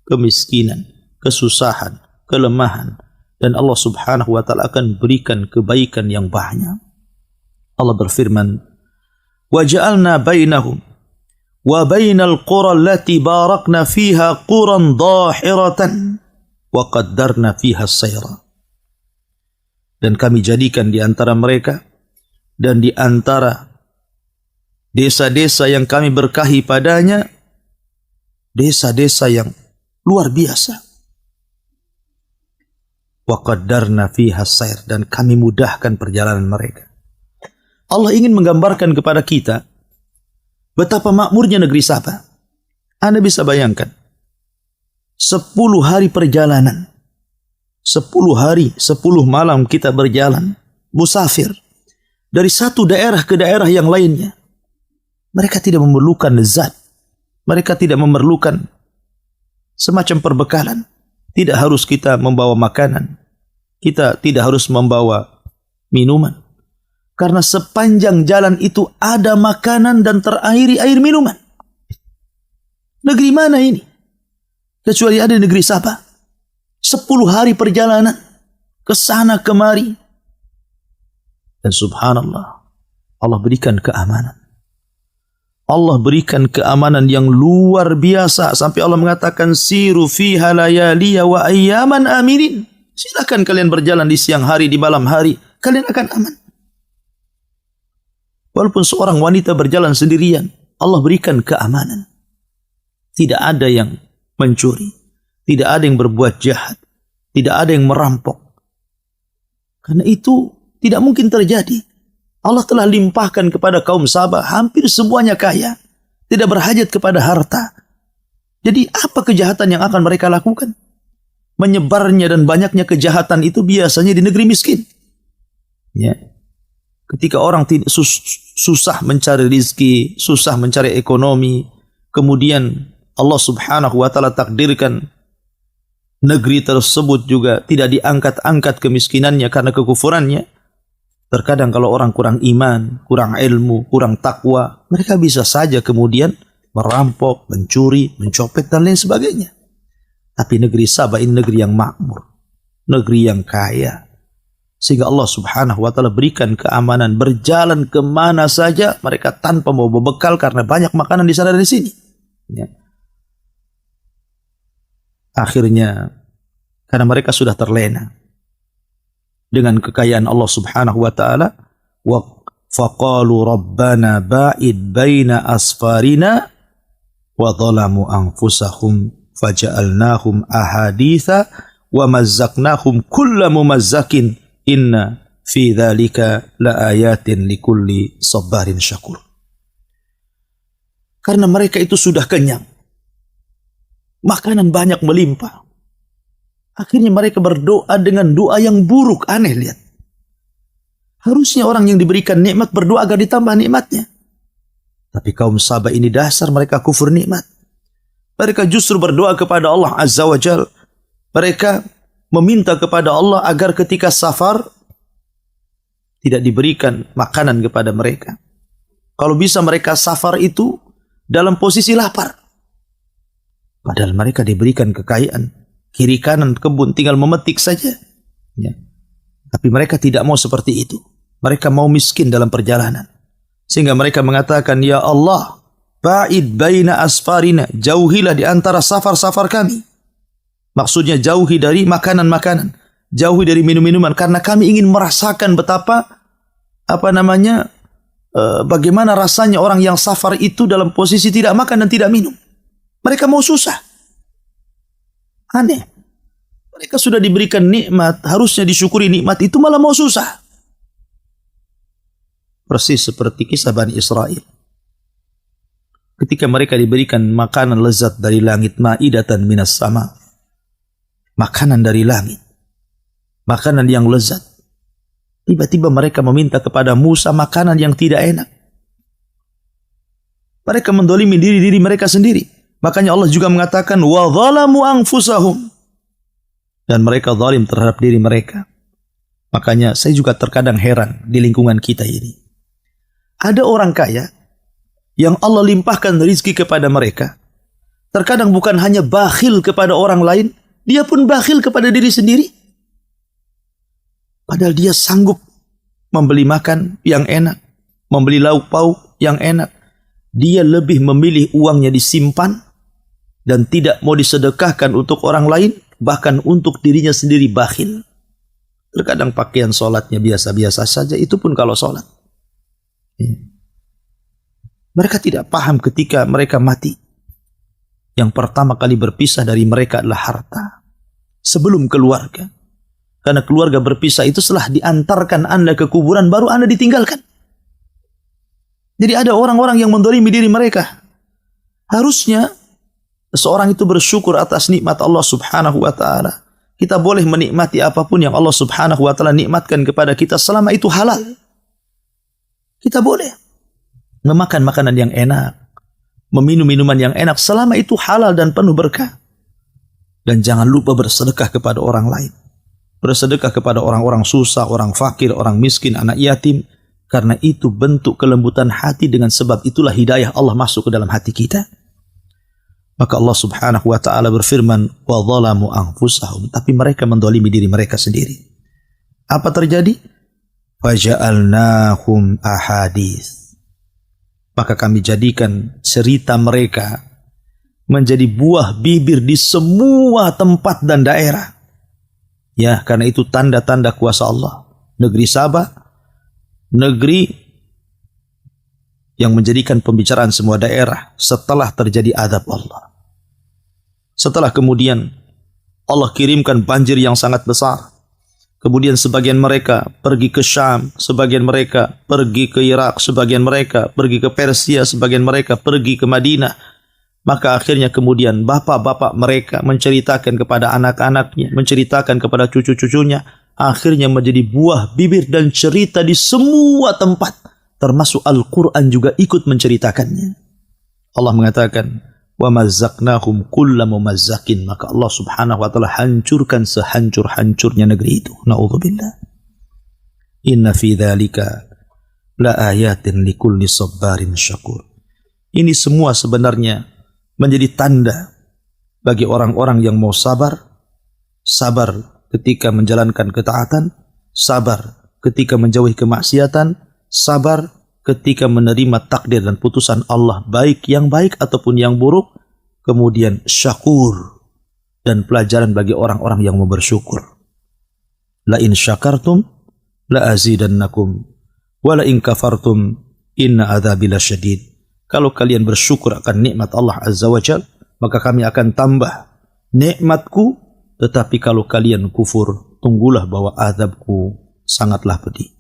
kemiskinan, kesusahan, kelemahan, dan Allah subhanahu wa ta'ala akan berikan kebaikan yang banyak. Allah berfirman, وَجَعَلْنَا بَيْنَهُمْ وَبَيْنَ الْقُرَى الَّتِي بَارَكْنَا فِيهَا قُرًى ضَاحِرَةً وَقَدَّرْنَا فِيهَا السَّيْرَ. Dan kami jadikan di antara mereka dan di antara desa-desa yang kami berkahi padanya, desa-desa yang luar biasa. Wa qaddarna fiha as-sayr, dan kami mudahkan perjalanan mereka. Allah ingin menggambarkan kepada kita betapa makmurnya negeri Saba. Anda bisa bayangkan 10 hari perjalanan, 10 hari 10 malam kita berjalan musafir dari satu daerah ke daerah yang lainnya. Mereka tidak memerlukan zat, mereka tidak memerlukan semacam perbekalan. Tidak harus kita membawa makanan, kita tidak harus membawa minuman, karena sepanjang jalan itu ada makanan dan terairi air minuman. Negeri mana ini kecuali ada negeri Saba? 10 hari perjalanan ke sana kemari, dan subhanallah, Allah berikan keamanan. Allah berikan keamanan yang luar biasa sampai Allah mengatakan siru fiha layaliya wa ayyaman aminin. Silakan kalian berjalan di siang hari, di malam hari, kalian akan aman. Walaupun seorang wanita berjalan sendirian, Allah berikan keamanan. Tidak ada yang mencuri, tidak ada yang berbuat jahat, tidak ada yang merampok. Karena itu tidak mungkin terjadi. Allah telah limpahkan kepada kaum Sabah, hampir semuanya kaya, tidak berhajat kepada harta. Jadi apa kejahatan yang akan mereka lakukan? Menyebarnya dan banyaknya kejahatan itu biasanya di negeri miskin. Ya. Ketika orang susah mencari rizki, susah mencari ekonomi, kemudian Allah subhanahu wa ta'ala takdirkan negeri tersebut juga tidak diangkat-angkat kemiskinannya karena kekufurannya. Terkadang kalau orang kurang iman, kurang ilmu, kurang takwa, mereka bisa saja kemudian merampok, mencuri, mencopet, dan lain sebagainya. Tapi negeri Sabah ini negeri yang makmur, negeri yang kaya. Sehingga Allah subhanahu wa ta'ala berikan keamanan, berjalan kemana saja mereka tanpa mau berbekal karena banyak makanan di sana dan di sini. Ya. Akhirnya, karena mereka sudah terlena, dengan kekayaan Allah Subhanahu wa taala. Wa faqalu rabbana ba'id baina asfarina wa dhalamu anfusahum faja'alnahum ahaditha wa mazzaqnahum kulla mumazzakin inna fi dzalika laayatin likulli sabarin syakur. Karena mereka itu sudah kenyang, makanan banyak melimpah, akhirnya mereka berdoa dengan doa yang buruk. Aneh, lihat. Harusnya orang yang diberikan nikmat berdoa agar ditambah nikmatnya. Tapi kaum Saba ini dasar mereka kufur nikmat. Mereka justru berdoa kepada Allah Azza wa Jal. Mereka meminta kepada Allah agar ketika safar tidak diberikan makanan kepada mereka. Kalau bisa mereka safar itu dalam posisi lapar. Padahal mereka diberikan kekayaan, kiri kanan kebun, tinggal memetik saja. Ya. Tapi mereka tidak mau seperti itu. Mereka mau miskin dalam perjalanan. Sehingga mereka mengatakan, ya Allah, ba'id baina asfarina, jauhilah di antara safar-safar kami. Maksudnya jauhi dari makanan-makanan, jauhi dari minum-minuman, karena kami ingin merasakan betapa bagaimana rasanya orang yang safar itu dalam posisi tidak makan dan tidak minum. Mereka mau susah. Aneh. Mereka sudah diberikan nikmat, harusnya disyukuri nikmat itu, malah mau susah. Persis seperti kisah Bani Israel. Ketika mereka diberikan makanan lezat dari langit, ma'idatan minas sama. Makanan dari langit. Makanan yang lezat. Tiba-tiba mereka meminta kepada Musa makanan yang tidak enak. Mereka mendolimi diri mereka sendiri. Makanya Allah juga mengatakan, wa dhalamu anfusahum. Dan mereka zalim terhadap diri mereka. Makanya saya juga terkadang heran di lingkungan kita ini. Ada orang kaya yang Allah limpahkan rezeki kepada mereka. Terkadang bukan hanya bakhil kepada orang lain, dia pun bakhil kepada diri sendiri. Padahal dia sanggup membeli makan yang enak, membeli lauk pauk yang enak. Dia lebih memilih uangnya disimpan dan tidak mau disedekahkan untuk orang lain, bahkan untuk dirinya sendiri bakhil. Terkadang pakaian sholatnya biasa-biasa saja, itu pun kalau sholat. Mereka tidak paham ketika mereka mati. Yang pertama kali berpisah dari mereka adalah harta. Sebelum keluarga. Karena keluarga berpisah itu setelah diantarkan Anda ke kuburan, baru Anda ditinggalkan. Jadi ada orang-orang yang mendolimi diri mereka. Harusnya seseorang itu bersyukur atas nikmat Allah Subhanahu wa ta'ala. Kita boleh menikmati apapun yang Allah Subhanahu wa ta'ala nikmatkan kepada kita selama itu halal. Kita boleh memakan makanan yang enak, meminum minuman yang enak selama itu halal dan penuh berkah. Dan jangan lupa bersedekah kepada orang lain. Bersedekah kepada orang-orang susah, orang fakir, orang miskin, anak yatim. Karena itu bentuk kelembutan hati, dengan sebab itulah hidayah Allah masuk ke dalam hati kita. Maka Allah Subhanahu wa ta'ala berfirman, wa dhalamu anfusahum. Tapi mereka mendolimi diri mereka sendiri. Apa terjadi? Faja'alnahum ahadits. Maka kami jadikan cerita mereka menjadi buah bibir di semua tempat dan daerah. Ya, karena itu tanda-tanda kuasa Allah. Negeri Sabah, negeri yang menjadikan pembicaraan semua daerah setelah terjadi azab Allah. Setelah kemudian Allah kirimkan banjir yang sangat besar. Kemudian sebagian mereka pergi ke Syam, sebagian mereka pergi ke Irak, sebagian mereka pergi ke Persia, sebagian mereka pergi ke Madinah. Maka akhirnya kemudian bapak-bapak mereka menceritakan kepada anak-anaknya, menceritakan kepada cucu-cucunya. Akhirnya menjadi buah bibir dan cerita di semua tempat. Termasuk Al-Quran juga ikut menceritakannya. Allah mengatakan, wa mazzaqnahum kulla mumazzakin. Maka Allah Subhanahu wa ta'ala hancurkan sehancur-hancurnya negeri itu. Na'udzubillah. Inna fi dzalika la ayatin likulli sabarin syakur. Ini semua sebenarnya menjadi tanda bagi orang-orang yang mau sabar. Sabar ketika menjalankan ketaatan, sabar ketika menjauhi kemaksiatan, sabar ketika menerima takdir dan putusan Allah, baik yang baik ataupun yang buruk. Kemudian syakur, dan pelajaran bagi orang-orang yang mau bersyukur. La in syakartum la azidannakum wa la in kafartum inna adzabi lasyadid. Kalau kalian bersyukur akan nikmat Allah Azza wa Jalla, maka kami akan tambah nikmatku. Tetapi kalau kalian kufur, tunggulah bahwa azabku sangatlah pedih.